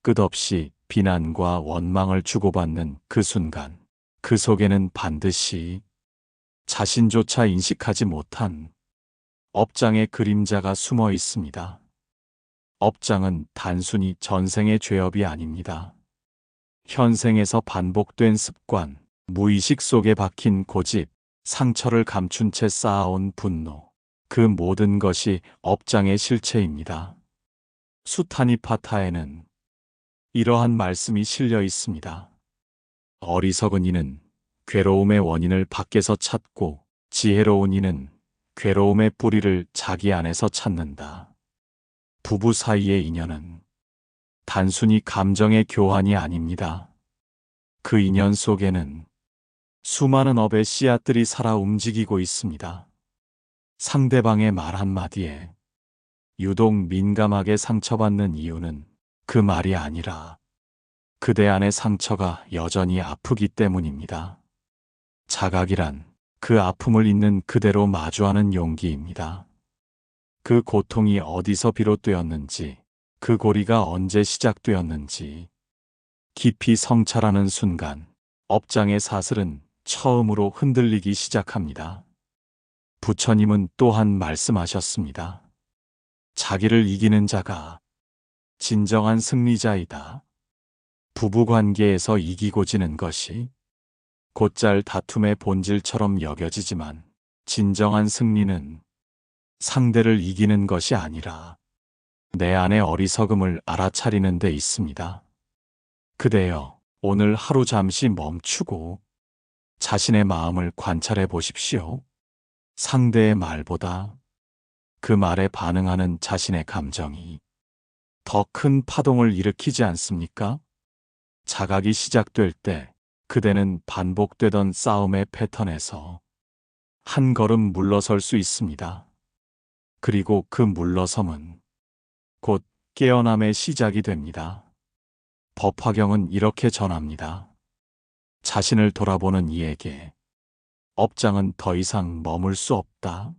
A: 끝없이 비난과 원망을 주고받는 그 순간, 그 속에는 반드시 자신조차 인식하지 못한 업장의 그림자가 숨어 있습니다. 업장은 단순히 전생의 죄업이 아닙니다. 현생에서 반복된 습관, 무의식 속에 박힌 고집, 상처를 감춘 채 쌓아온 분노, 그 모든 것이 업장의 실체입니다. 수타니파타에는 이러한 말씀이 실려 있습니다. 어리석은 이는 괴로움의 원인을 밖에서 찾고, 지혜로운 이는 괴로움의 뿌리를 자기 안에서 찾는다. 부부 사이의 인연은 단순히 감정의 교환이 아닙니다. 그 인연 속에는 수많은 업의 씨앗들이 살아 움직이고 있습니다. 상대방의 말 한마디에 유독 민감하게 상처받는 이유는 그 말이 아니라 그대 안의 상처가 여전히 아프기 때문입니다. 자각이란 그 아픔을 있는 그대로 마주하는 용기입니다. 그 고통이 어디서 비롯되었는지, 그 고리가 언제 시작되었는지 깊이 성찰하는 순간 업장의 사슬은 처음으로 흔들리기 시작합니다. 부처님은 또한 말씀하셨습니다. 자기를 이기는 자가 진정한 승리자이다. 부부관계에서 이기고 지는 것이 곧잘 다툼의 본질처럼 여겨지지만 진정한 승리는 상대를 이기는 것이 아니라 내 안의 어리석음을 알아차리는 데 있습니다. 그대여, 오늘 하루 잠시 멈추고 자신의 마음을 관찰해 보십시오. 상대의 말보다 그 말에 반응하는 자신의 감정이 더 큰 파동을 일으키지 않습니까? 자각이 시작될 때 그대는 반복되던 싸움의 패턴에서 한 걸음 물러설 수 있습니다. 그리고 그 물러섬은 곧 깨어남의 시작이 됩니다. 법화경은 이렇게 전합니다. 자신을 돌아보는 이에게 업장은 더 이상 머물 수 없다.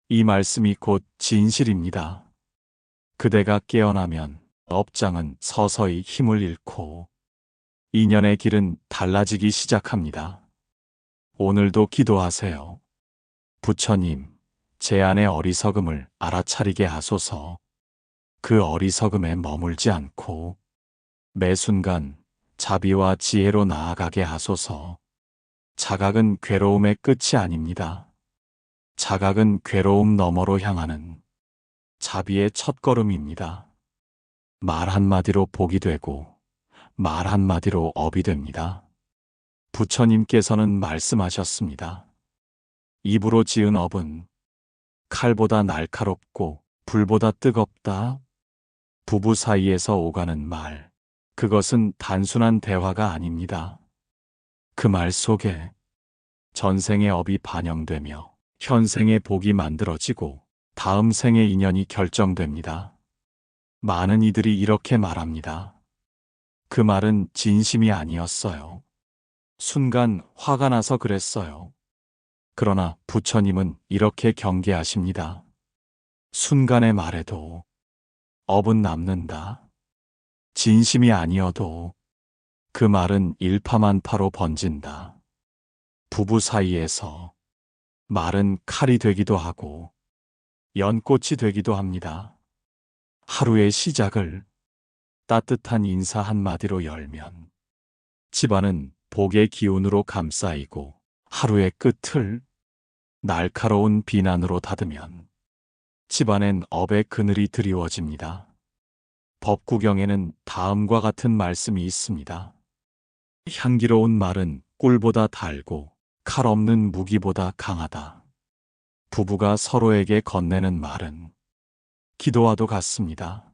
A: 이 말씀이 곧 진실입니다. 그대가 깨어나면 업장은 서서히 힘을 잃고 인연의 길은 달라지기 시작합니다. 오늘도 기도하세요. 부처님, 제 안의 어리석음을 알아차리게 하소서. 그 어리석음에 머물지 않고 매 순간 자비와 지혜로 나아가게 하소서. 자각은 괴로움의 끝이 아닙니다. 자각은 괴로움 너머로 향하는 자비의 첫걸음입니다. 말 한마디로 복이 되고 말 한마디로 업이 됩니다. 부처님께서는 말씀하셨습니다. 입으로 지은 업은 칼보다 날카롭고 불보다 뜨겁다. 부부 사이에서 오가는 말, 그것은 단순한 대화가 아닙니다. 그 말 속에 전생의 업이 반영되며 현생의 복이 만들어지고 다음 생의 인연이 결정됩니다. 많은 이들이 이렇게 말합니다. 그 말은 진심이 아니었어요. 순간 화가 나서 그랬어요. 그러나 부처님은 이렇게 경계하십니다. 순간의 말에도 업은 남는다. 진심이 아니어도 그 말은 일파만파로 번진다. 부부 사이에서 말은 칼이 되기도 하고 연꽃이 되기도 합니다. 하루의 시작을 따뜻한 인사 한마디로 열면 집안은 복의 기운으로 감싸이고 하루의 끝을 날카로운 비난으로 닫으면 집안엔 업의 그늘이 드리워집니다. 법구경에는 다음과 같은 말씀이 있습니다. 향기로운 말은 꿀보다 달고 칼 없는 무기보다 강하다. 부부가 서로에게 건네는 말은 기도와도 같습니다.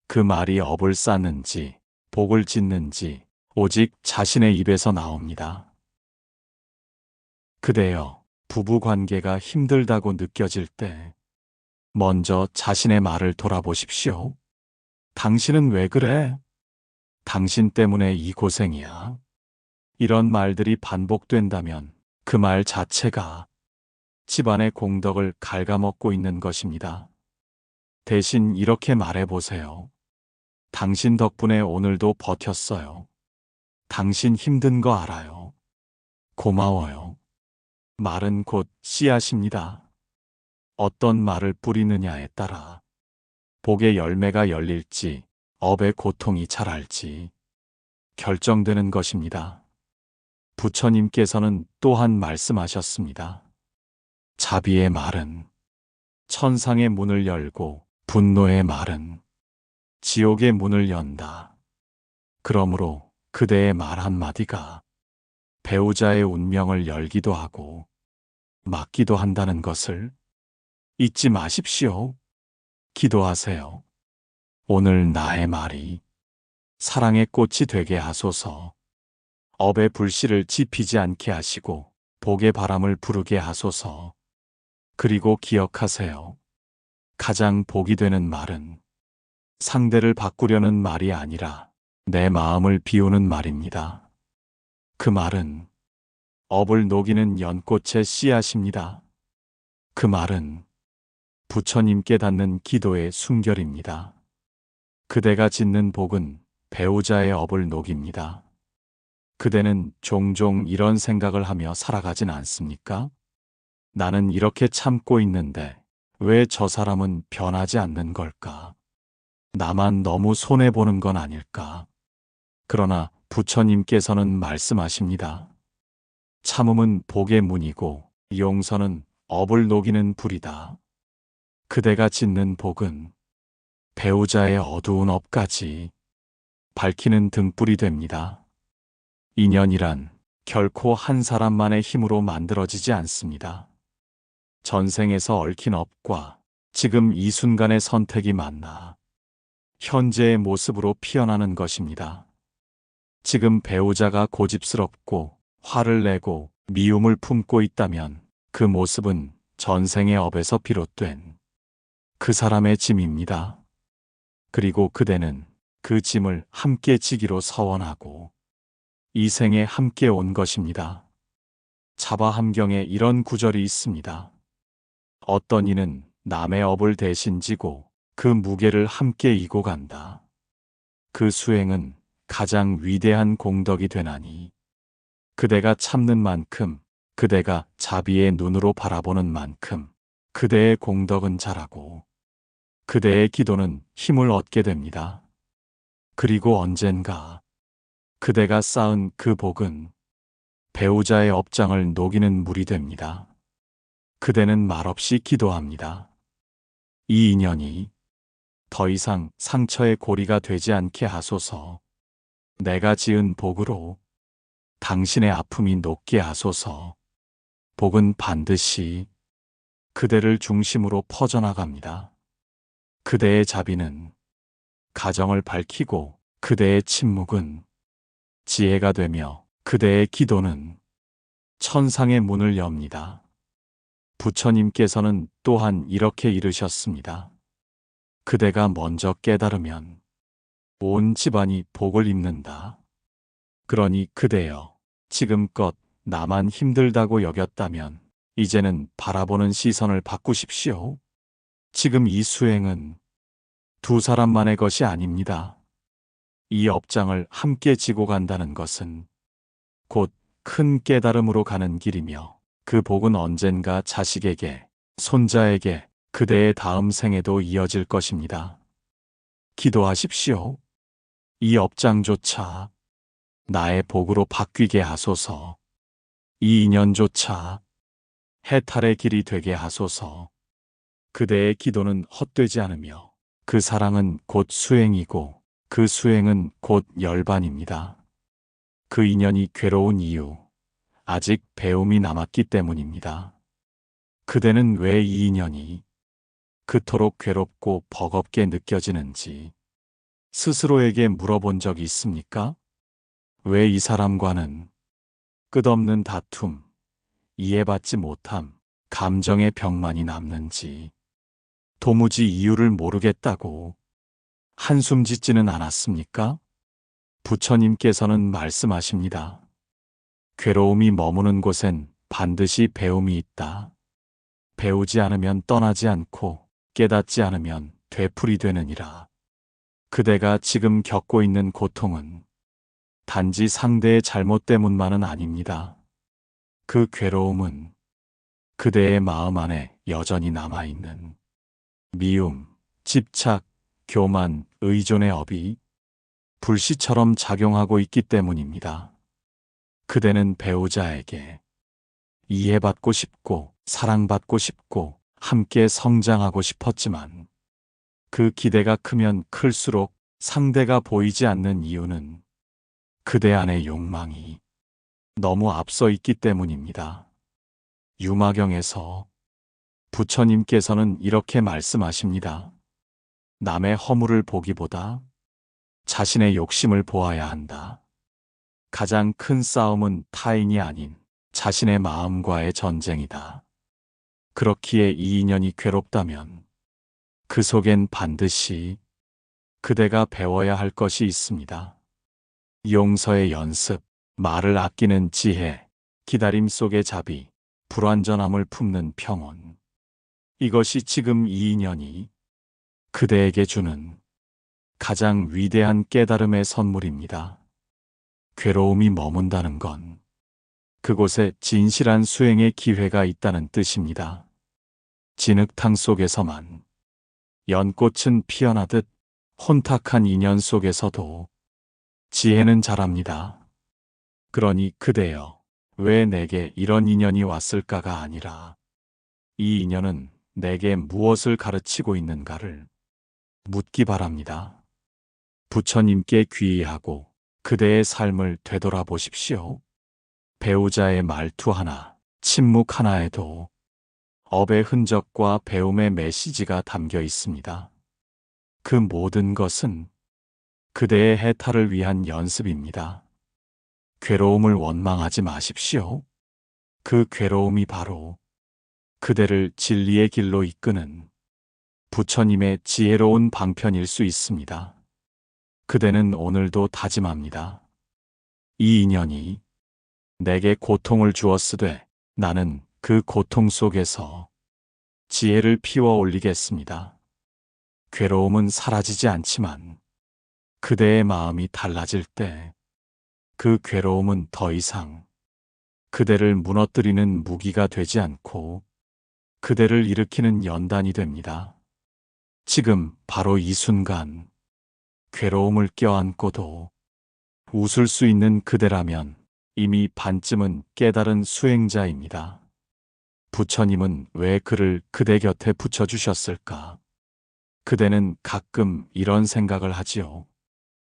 A: 그 말이 업을 쌓는지 복을 짓는지 오직 자신의 입에서 나옵니다. 그대여, 부부 관계가 힘들다고 느껴질 때 먼저 자신의 말을 돌아보십시오. 당신은 왜 그래? 당신 때문에 이 고생이야. 이런 말들이 반복된다면 그 말 자체가 집안의 공덕을 갉아먹고 있는 것입니다. 대신 이렇게 말해보세요. 당신 덕분에 오늘도 버텼어요. 당신 힘든 거 알아요. 고마워요. 말은 곧 씨앗입니다. 어떤 말을 뿌리느냐에 따라 복의 열매가 열릴지 업의 고통이 자랄지 결정되는 것입니다. 부처님께서는 또한 말씀하셨습니다. 자비의 말은 천상의 문을 열고 분노의 말은 지옥의 문을 연다. 그러므로 그대의 말 한마디가 배우자의 운명을 열기도 하고 막기도 한다는 것을 잊지 마십시오. 기도하세요. 오늘 나의 말이 사랑의 꽃이 되게 하소서. 업의 불씨를 지피지 않게 하시고 복의 바람을 부르게 하소서. 그리고 기억하세요. 가장 복이 되는 말은 상대를 바꾸려는 말이 아니라 내 마음을 비우는 말입니다. 그 말은 업을 녹이는 연꽃의 씨앗입니다. 그 말은 부처님께 닿는 기도의 순결입니다. 그대가 짓는 복은 배우자의 업을 녹입니다. 그대는 종종 이런 생각을 하며 살아가진 않습니까? 나는 이렇게 참고 있는데 왜 저 사람은 변하지 않는 걸까? 나만 너무 손해보는 건 아닐까? 그러나 부처님께서는 말씀하십니다. 참음은 복의 문이고 용서는 업을 녹이는 불이다. 그대가 짓는 복은 배우자의 어두운 업까지 밝히는 등불이 됩니다. 인연이란 결코 한 사람만의 힘으로 만들어지지 않습니다. 전생에서 얽힌 업과 지금 이 순간의 선택이 만나 현재의 모습으로 피어나는 것입니다. 지금 배우자가 고집스럽고 화를 내고 미움을 품고 있다면 그 모습은 전생의 업에서 비롯된 그 사람의 짐입니다. 그리고 그대는 그 짐을 함께 지기로 서원하고 이 생에 함께 온 것입니다. 자바함경에 이런 구절이 있습니다. 어떤 이는 남의 업을 대신 지고 그 무게를 함께 이고 간다. 그 수행은 가장 위대한 공덕이 되나니 그대가 참는 만큼, 그대가 자비의 눈으로 바라보는 만큼 그대의 공덕은 자라고 그대의 기도는 힘을 얻게 됩니다. 그리고 언젠가 그대가 쌓은 그 복은 배우자의 업장을 녹이는 물이 됩니다. 그대는 말없이 기도합니다. 이 인연이 더 이상 상처의 고리가 되지 않게 하소서. 내가 지은 복으로 당신의 아픔이 녹게 하소서. 복은 반드시 그대를 중심으로 퍼져나갑니다. 그대의 자비는 가정을 밝히고 그대의 침묵은 지혜가 되며 그대의 기도는 천상의 문을 엽니다. 부처님께서는 또한 이렇게 이르셨습니다. 그대가 먼저 깨달으면 온 집안이 복을 입는다. 그러니 그대여, 지금껏 나만 힘들다고 여겼다면 이제는 바라보는 시선을 바꾸십시오. 지금 이 수행은 두 사람만의 것이 아닙니다. 이 업장을 함께 지고 간다는 것은 곧 큰 깨달음으로 가는 길이며 그 복은 언젠가 자식에게, 손자에게, 그대의 다음 생에도 이어질 것입니다. 기도하십시오. 이 업장조차 나의 복으로 바뀌게 하소서. 이 인연조차 해탈의 길이 되게 하소서. 그대의 기도는 헛되지 않으며 그 사랑은 곧 수행이고 그 수행은 곧 열반입니다. 그 인연이 괴로운 이유, 아직 배움이 남았기 때문입니다. 그대는 왜 이 인연이 그토록 괴롭고 버겁게 느껴지는지 스스로에게 물어본 적이 있습니까? 왜 이 사람과는 끝없는 다툼, 이해받지 못함, 감정의 벽만이 남는지 도무지 이유를 모르겠다고 한숨 짓지는 않았습니까? 부처님께서는 말씀하십니다. 괴로움이 머무는 곳엔 반드시 배움이 있다. 배우지 않으면 떠나지 않고 깨닫지 않으면 되풀이 되느니라. 그대가 지금 겪고 있는 고통은 단지 상대의 잘못 때문만은 아닙니다. 그 괴로움은 그대의 마음 안에 여전히 남아있는 미움, 집착, 교만, 의존의 업이 불씨처럼 작용하고 있기 때문입니다. 그대는 배우자에게 이해받고 싶고 사랑받고 싶고 함께 성장하고 싶었지만 그 기대가 크면 클수록 상대가 보이지 않는 이유는 그대 안의 욕망이 너무 앞서 있기 때문입니다. 유마경에서 부처님께서는 이렇게 말씀하십니다. 남의 허물을 보기보다 자신의 욕심을 보아야 한다. 가장 큰 싸움은 타인이 아닌 자신의 마음과의 전쟁이다. 그렇기에 이 인연이 괴롭다면 그 속엔 반드시 그대가 배워야 할 것이 있습니다. 용서의 연습, 말을 아끼는 지혜, 기다림 속의 자비, 불완전함을 품는 평온. 이것이 지금 이 인연이 그대에게 주는 가장 위대한 깨달음의 선물입니다. 괴로움이 머문다는 건 그곳에 진실한 수행의 기회가 있다는 뜻입니다. 진흙탕 속에서만 연꽃은 피어나듯 혼탁한 인연 속에서도 지혜는 자랍니다. 그러니 그대여, 왜 내게 이런 인연이 왔을까가 아니라 이 인연은 내게 무엇을 가르치고 있는가를 묻기 바랍니다. 부처님께 귀의하고 그대의 삶을 되돌아보십시오. 배우자의 말투 하나, 침묵 하나에도 업의 흔적과 배움의 메시지가 담겨 있습니다. 그 모든 것은 그대의 해탈을 위한 연습입니다. 괴로움을 원망하지 마십시오. 그 괴로움이 바로 그대를 진리의 길로 이끄는 부처님의 지혜로운 방편일 수 있습니다. 그대는 오늘도 다짐합니다. 이 인연이 내게 고통을 주었으되 나는 그 고통 속에서 지혜를 피워 올리겠습니다. 괴로움은 사라지지 않지만 그대의 마음이 달라질 때 그 괴로움은 더 이상 그대를 무너뜨리는 무기가 되지 않고 그대를 일으키는 연단이 됩니다. 지금 바로 이 순간 괴로움을 껴안고도 웃을 수 있는 그대라면 이미 반쯤은 깨달은 수행자입니다. 부처님은 왜 그를 그대 곁에 붙여주셨을까? 그대는 가끔 이런 생각을 하지요.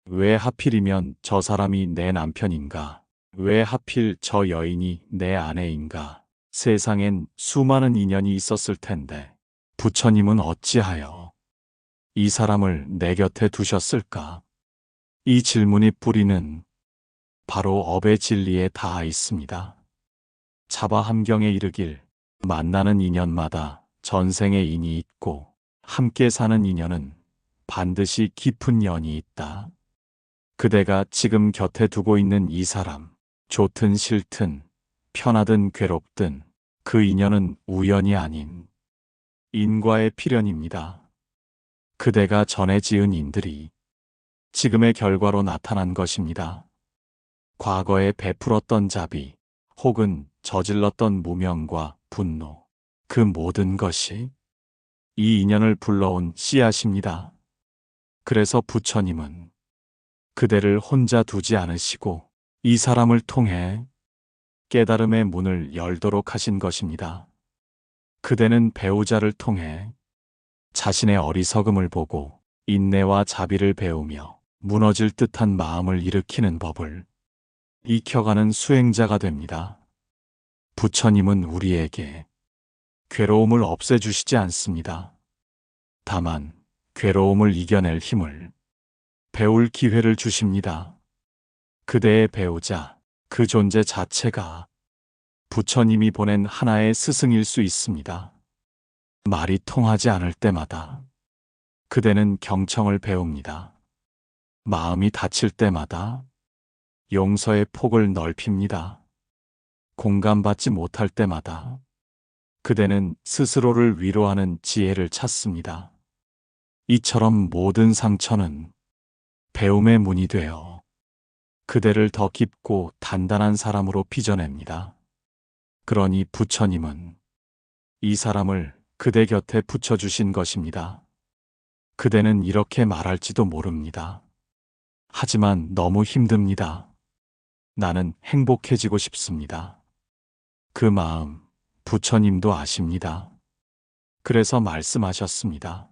A: 왜 하필이면 저 사람이 내 남편인가? 왜 하필 저 여인이 내 아내인가? 세상엔 수많은 인연이 있었을 텐데 부처님은 어찌하여 이 사람을 내 곁에 두셨을까? 이 질문의 뿌리는 바로 업의 진리에 닿아 있습니다. 자바함경에 이르길 만나는 인연마다 전생의 인이 있고 함께 사는 인연은 반드시 깊은 연이 있다. 그대가 지금 곁에 두고 있는 이 사람, 좋든 싫든 편하든 괴롭든 그 인연은 우연이 아닌 인과의 필연입니다. 그대가 전에 지은 인들이 지금의 결과로 나타난 것입니다. 과거에 베풀었던 자비 혹은 저질렀던 무명과 분노, 그 모든 것이 이 인연을 불러온 씨앗입니다. 그래서 부처님은 그대를 혼자 두지 않으시고 이 사람을 통해 깨달음의 문을 열도록 하신 것입니다. 그대는 배우자를 통해 자신의 어리석음을 보고 인내와 자비를 배우며 무너질 듯한 마음을 일으키는 법을 익혀가는 수행자가 됩니다. 부처님은 우리에게 괴로움을 없애주시지 않습니다. 다만 괴로움을 이겨낼 힘을 배울 기회를 주십니다. 그대의 배우자, 그 존재 자체가 부처님이 보낸 하나의 스승일 수 있습니다. 말이 통하지 않을 때마다 그대는 경청을 배웁니다. 마음이 다칠 때마다 용서의 폭을 넓힙니다. 공감받지 못할 때마다 그대는 스스로를 위로하는 지혜를 찾습니다. 이처럼 모든 상처는 배움의 문이 되어 그대를 더 깊고 단단한 사람으로 빚어냅니다. 그러니 부처님은 이 사람을 그대 곁에 붙여주신 것입니다. 그대는 이렇게 말할지도 모릅니다. 하지만 너무 힘듭니다. 나는 행복해지고 싶습니다. 그 마음 부처님도 아십니다. 그래서 말씀하셨습니다.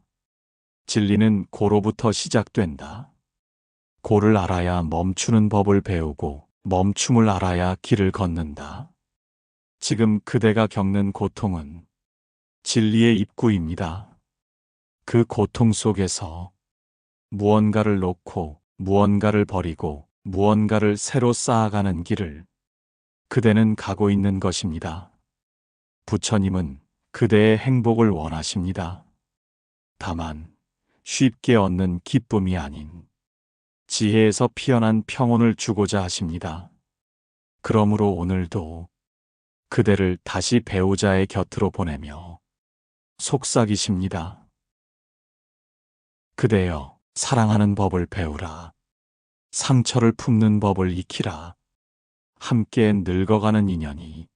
A: 진리는 고로부터 시작된다. 고를 알아야 멈추는 법을 배우고 멈춤을 알아야 길을 걷는다. 지금 그대가 겪는 고통은 진리의 입구입니다. 그 고통 속에서 무언가를 놓고 무언가를 버리고 무언가를 새로 쌓아가는 길을 그대는 가고 있는 것입니다. 부처님은 그대의 행복을 원하십니다. 다만 쉽게 얻는 기쁨이 아닌 지혜에서 피어난 평온을 주고자 하십니다. 그러므로 오늘도 그대를 다시 배우자의 곁으로 보내며 속삭이십니다. 그대여, 사랑하는 법을 배우라. 상처를 품는 법을 익히라. 함께 늙어가는 인연이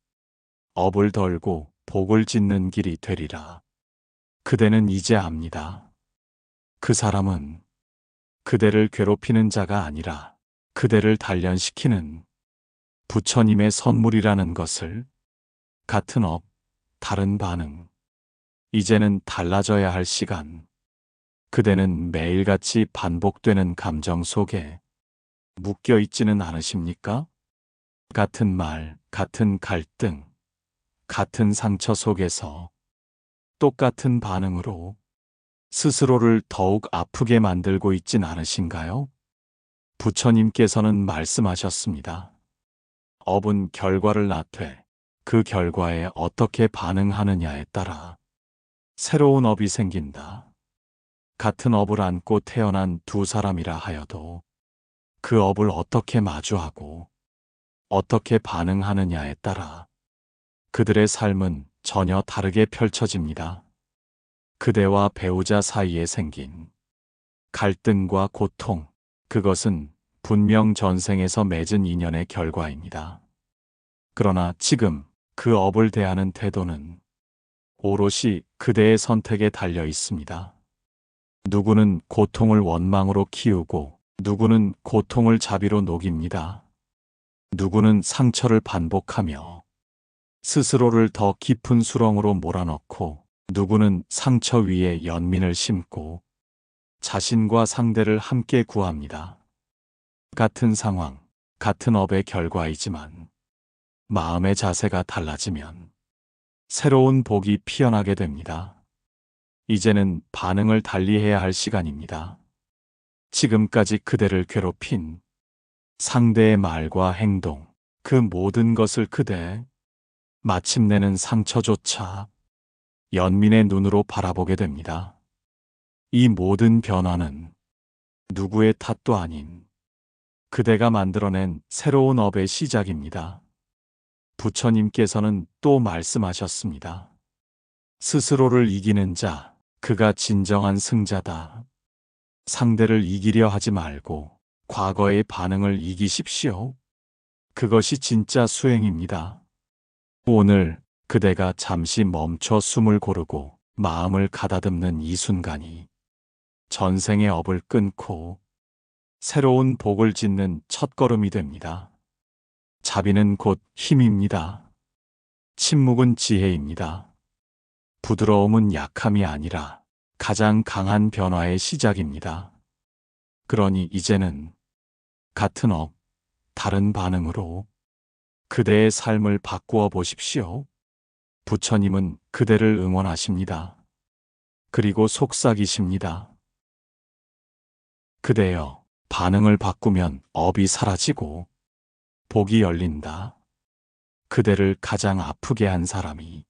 A: 업을 덜고 복을 짓는 길이 되리라. 그대는 이제 압니다. 그 사람은 그대를 괴롭히는 자가 아니라 그대를 단련시키는 부처님의 선물이라는 것을. 같은 업, 다른 반응. 이제는 달라져야 할 시간. 그대는 매일같이 반복되는 감정 속에 묶여 있지는 않으십니까? 같은 말, 같은 갈등, 같은 상처 속에서 똑같은 반응으로 스스로를 더욱 아프게 만들고 있진 않으신가요? 부처님께서는 말씀하셨습니다. 업은 결과를 낳되 그 결과에 어떻게 반응하느냐에 따라 새로운 업이 생긴다. 같은 업을 안고 태어난 두 사람이라 하여도 그 업을 어떻게 마주하고 어떻게 반응하느냐에 따라 그들의 삶은 전혀 다르게 펼쳐집니다. 그대와 배우자 사이에 생긴 갈등과 고통, 그것은 분명 전생에서 맺은 인연의 결과입니다. 그러나 지금 그 업을 대하는 태도는 오롯이 그대의 선택에 달려 있습니다. 누구는 고통을 원망으로 키우고 누구는 고통을 자비로 녹입니다. 누구는 상처를 반복하며 스스로를 더 깊은 수렁으로 몰아넣고 누구는 상처 위에 연민을 심고 자신과 상대를 함께 구합니다. 같은 상황, 같은 업의 결과이지만 마음의 자세가 달라지면 새로운 복이 피어나게 됩니다. 이제는 반응을 달리해야 할 시간입니다. 지금까지 그대를 괴롭힌 상대의 말과 행동, 그 모든 것을 그대 마침내는 상처조차 연민의 눈으로 바라보게 됩니다. 이 모든 변화는 누구의 탓도 아닌 그대가 만들어낸 새로운 업의 시작입니다. 부처님께서는 또 말씀하셨습니다. 스스로를 이기는 자, 그가 진정한 승자다. 상대를 이기려 하지 말고 과거의 반응을 이기십시오. 그것이 진짜 수행입니다. 오늘 그대가 잠시 멈춰 숨을 고르고 마음을 가다듬는 이 순간이 전생의 업을 끊고 새로운 복을 짓는 첫걸음이 됩니다. 자비는 곧 힘입니다. 침묵은 지혜입니다. 부드러움은 약함이 아니라 가장 강한 변화의 시작입니다. 그러니 이제는 같은 업, 다른 반응으로 그대의 삶을 바꾸어 보십시오. 부처님은 그대를 응원하십니다. 그리고 속삭이십니다. 그대여, 반응을 바꾸면 업이 사라지고 복이 열린다. 그대를 가장 아프게 한 사람이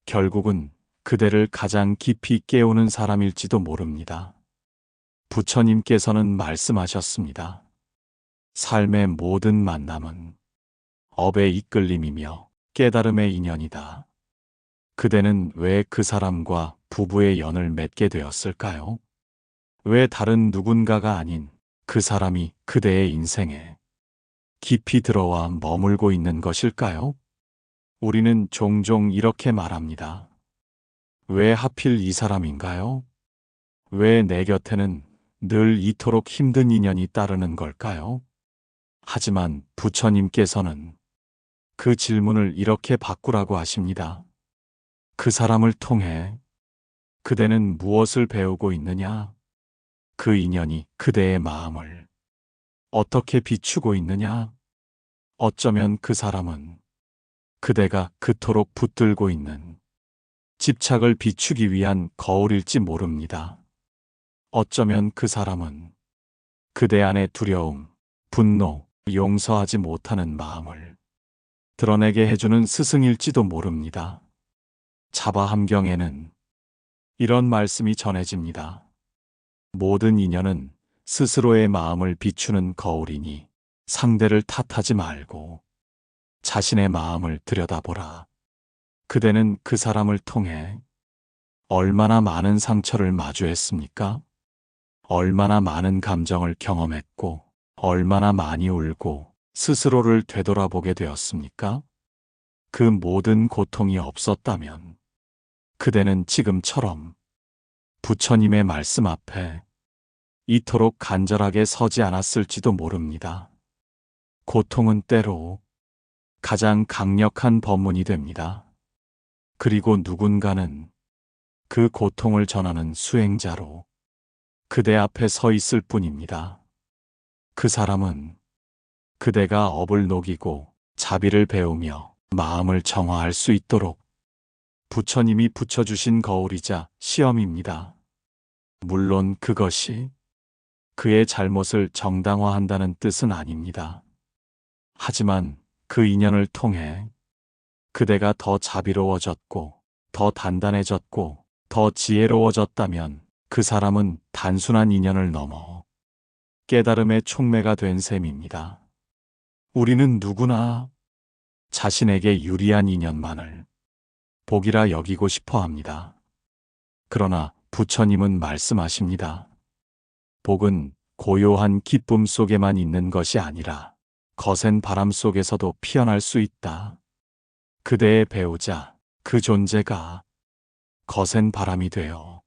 A: 결국은 그대를 가장 깊이 깨우는 사람일지도 모릅니다. 부처님께서는 말씀하셨습니다. 삶의 모든 만남은 업의 이끌림이며 깨달음의 인연이다. 그대는 왜 그 사람과 부부의 연을 맺게 되었을까요? 왜 다른 누군가가 아닌 그 사람이 그대의 인생에 깊이 들어와 머물고 있는 것일까요? 우리는 종종 이렇게 말합니다. 왜 하필 이 사람인가요? 왜 내 곁에는 늘 이토록 힘든 인연이 따르는 걸까요? 하지만 부처님께서는 그 질문을 이렇게 바꾸라고 하십니다. 그 사람을 통해 그대는 무엇을 배우고 있느냐? 그 인연이 그대의 마음을 어떻게 비추고 있느냐? 어쩌면 그 사람은 그대가 그토록 붙들고 있는 집착을 비추기 위한 거울일지 모릅니다. 어쩌면 그 사람은 그대 안의 두려움, 분노, 용서하지 못하는 마음을 드러내게 해주는 스승일지도 모릅니다. 자바함경에는 이런 말씀이 전해집니다. 모든 인연은 스스로의 마음을 비추는 거울이니 상대를 탓하지 말고 자신의 마음을 들여다보라. 그대는 그 사람을 통해 얼마나 많은 상처를 마주했습니까? 얼마나 많은 감정을 경험했고 얼마나 많이 울고 스스로를 되돌아보게 되었습니까? 그 모든 고통이 없었다면 그대는 지금처럼 부처님의 말씀 앞에 이토록 간절하게 서지 않았을지도 모릅니다. 고통은 때로 가장 강력한 법문이 됩니다. 그리고 누군가는 그 고통을 전하는 수행자로 그대 앞에 서 있을 뿐입니다. 그 사람은 그대가 업을 녹이고 자비를 배우며 마음을 정화할 수 있도록 부처님이 붙여주신 거울이자 시험입니다. 물론 그것이 그의 잘못을 정당화한다는 뜻은 아닙니다. 하지만 그 인연을 통해 그대가 더 자비로워졌고 더 단단해졌고 더 지혜로워졌다면 그 사람은 단순한 인연을 넘어 깨달음의 촉매가 된 셈입니다. 우리는 누구나 자신에게 유리한 인연만을 복이라 여기고 싶어 합니다. 그러나 부처님은 말씀하십니다. 복은 고요한 기쁨 속에만 있는 것이 아니라 거센 바람 속에서도 피어날 수 있다. 그대의 배우자, 그 존재가 거센 바람이 되어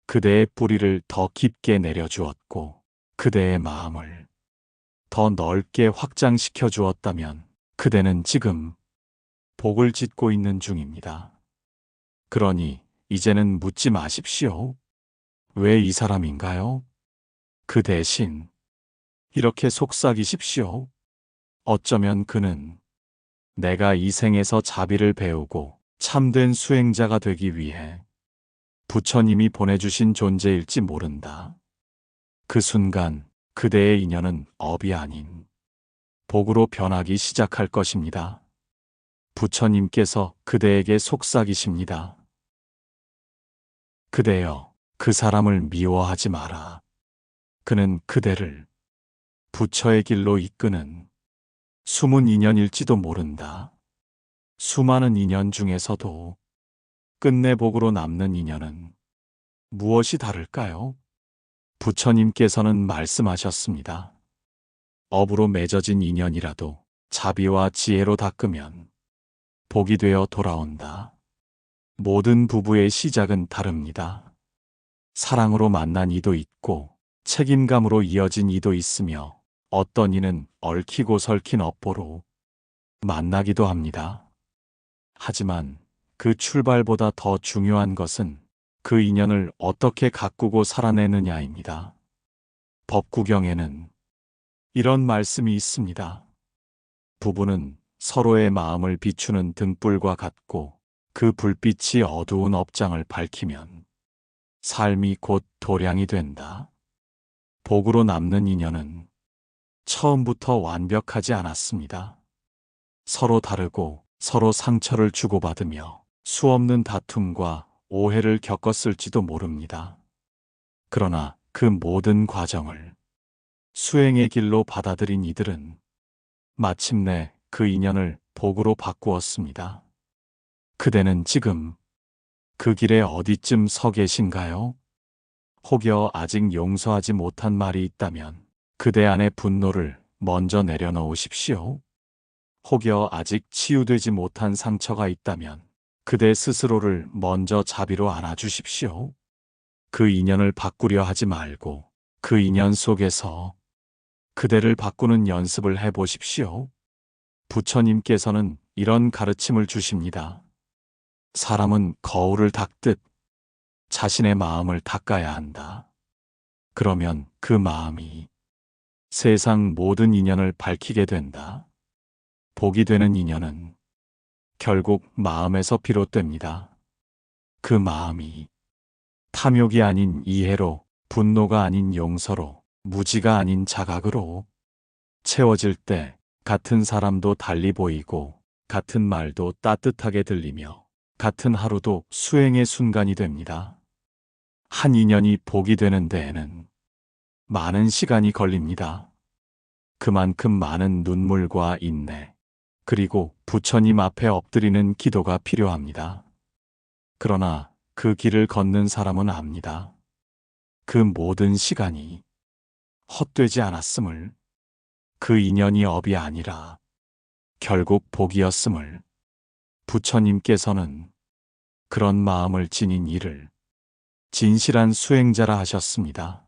A: 그대의 뿌리를 더 깊게 내려주었고 그대의 마음을 더 넓게 확장시켜 주었다면 그대는 지금 복을 짓고 있는 중입니다. 그러니 이제는 묻지 마십시오. 왜 이 사람인가요? 그 대신 이렇게 속삭이십시오. 어쩌면 그는 내가 이 생에서 자비를 배우고 참된 수행자가 되기 위해 부처님이 보내주신 존재일지 모른다. 그 순간 그대의 인연은 업이 아닌 복으로 변하기 시작할 것입니다. 부처님께서 그대에게 속삭이십니다. 그대여, 그 사람을 미워하지 마라. 그는 그대를 부처의 길로 이끄는 숨은 인연일지도 모른다. 수많은 인연 중에서도 끝내 복으로 남는 인연은 무엇이 다를까요? 부처님께서는 말씀하셨습니다. 업으로 맺어진 인연이라도 자비와 지혜로 닦으면 복이 되어 돌아온다. 모든 부부의 시작은 다릅니다. 사랑으로 만난 이도 있고 책임감으로 이어진 이도 있으며 어떤 이는 얽히고 설킨 업보로 만나기도 합니다. 하지만 그 출발보다 더 중요한 것은 그 인연을 어떻게 가꾸고 살아내느냐입니다. 법구경에는 이런 말씀이 있습니다. 부부는 서로의 마음을 비추는 등불과 같고 그 불빛이 어두운 업장을 밝히면 삶이 곧 도량이 된다. 복으로 남는 인연은 처음부터 완벽하지 않았습니다. 서로 다르고 서로 상처를 주고받으며 수없는 다툼과 오해를 겪었을지도 모릅니다. 그러나 그 모든 과정을 수행의 길로 받아들인 이들은 마침내 그 인연을 복으로 바꾸었습니다. 그대는 지금 그 길에 어디쯤 서 계신가요? 혹여 아직 용서하지 못한 말이 있다면 그대 안의 분노를 먼저 내려놓으십시오. 혹여 아직 치유되지 못한 상처가 있다면 그대 스스로를 먼저 자비로 안아주십시오. 그 인연을 바꾸려 하지 말고 그 인연 속에서 그대를 바꾸는 연습을 해보십시오. 부처님께서는 이런 가르침을 주십니다. 사람은 거울을 닦듯 자신의 마음을 닦아야 한다. 그러면 그 마음이 세상 모든 인연을 밝히게 된다. 복이 되는 인연은 결국 마음에서 비롯됩니다. 그 마음이 탐욕이 아닌 이해로, 분노가 아닌 용서로, 무지가 아닌 자각으로 채워질 때 같은 사람도 달리 보이고 같은 말도 따뜻하게 들리며 같은 하루도 수행의 순간이 됩니다. 한 인연이 복이 되는 데에는 많은 시간이 걸립니다. 그만큼 많은 눈물과 인내, 그리고 부처님 앞에 엎드리는 기도가 필요합니다. 그러나 그 길을 걷는 사람은 압니다. 그 모든 시간이 헛되지 않았음을, 그 인연이 업이 아니라 결국 복이었음을 부처님께서는 그런 마음을 지닌 이를 진실한 수행자라 하셨습니다.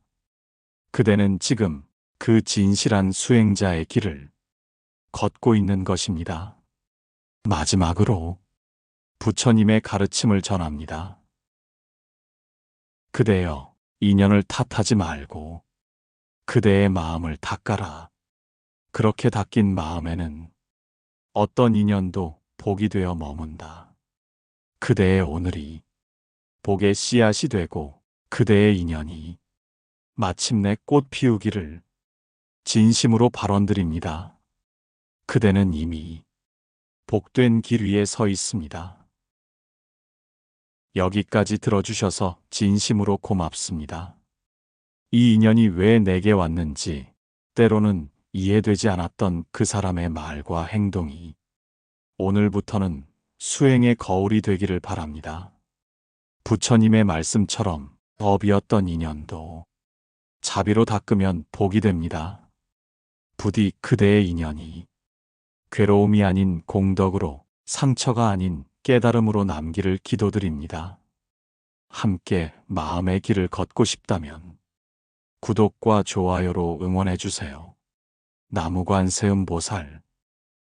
A: 그대는 지금 그 진실한 수행자의 길을 걷고 있는 것입니다. 마지막으로 부처님의 가르침을 전합니다. 그대여, 인연을 탓하지 말고 그대의 마음을 닦아라. 그렇게 닦인 마음에는 어떤 인연도 복이 되어 머문다. 그대의 오늘이 복의 씨앗이 되고 그대의 인연이 마침내 꽃 피우기를 진심으로 발언드립니다. 그대는 이미 복된 길 위에 서 있습니다. 여기까지 들어주셔서 진심으로 고맙습니다. 이 인연이 왜 내게 왔는지, 때로는 이해되지 않았던 그 사람의 말과 행동이 오늘부터는 수행의 거울이 되기를 바랍니다. 부처님의 말씀처럼 업이었던 인연도 자비로 닦으면 복이 됩니다. 부디 그대의 인연이 괴로움이 아닌 공덕으로, 상처가 아닌 깨달음으로 남기를 기도드립니다. 함께 마음의 길을 걷고 싶다면 구독과 좋아요로 응원해 주세요. 나무관 세음보살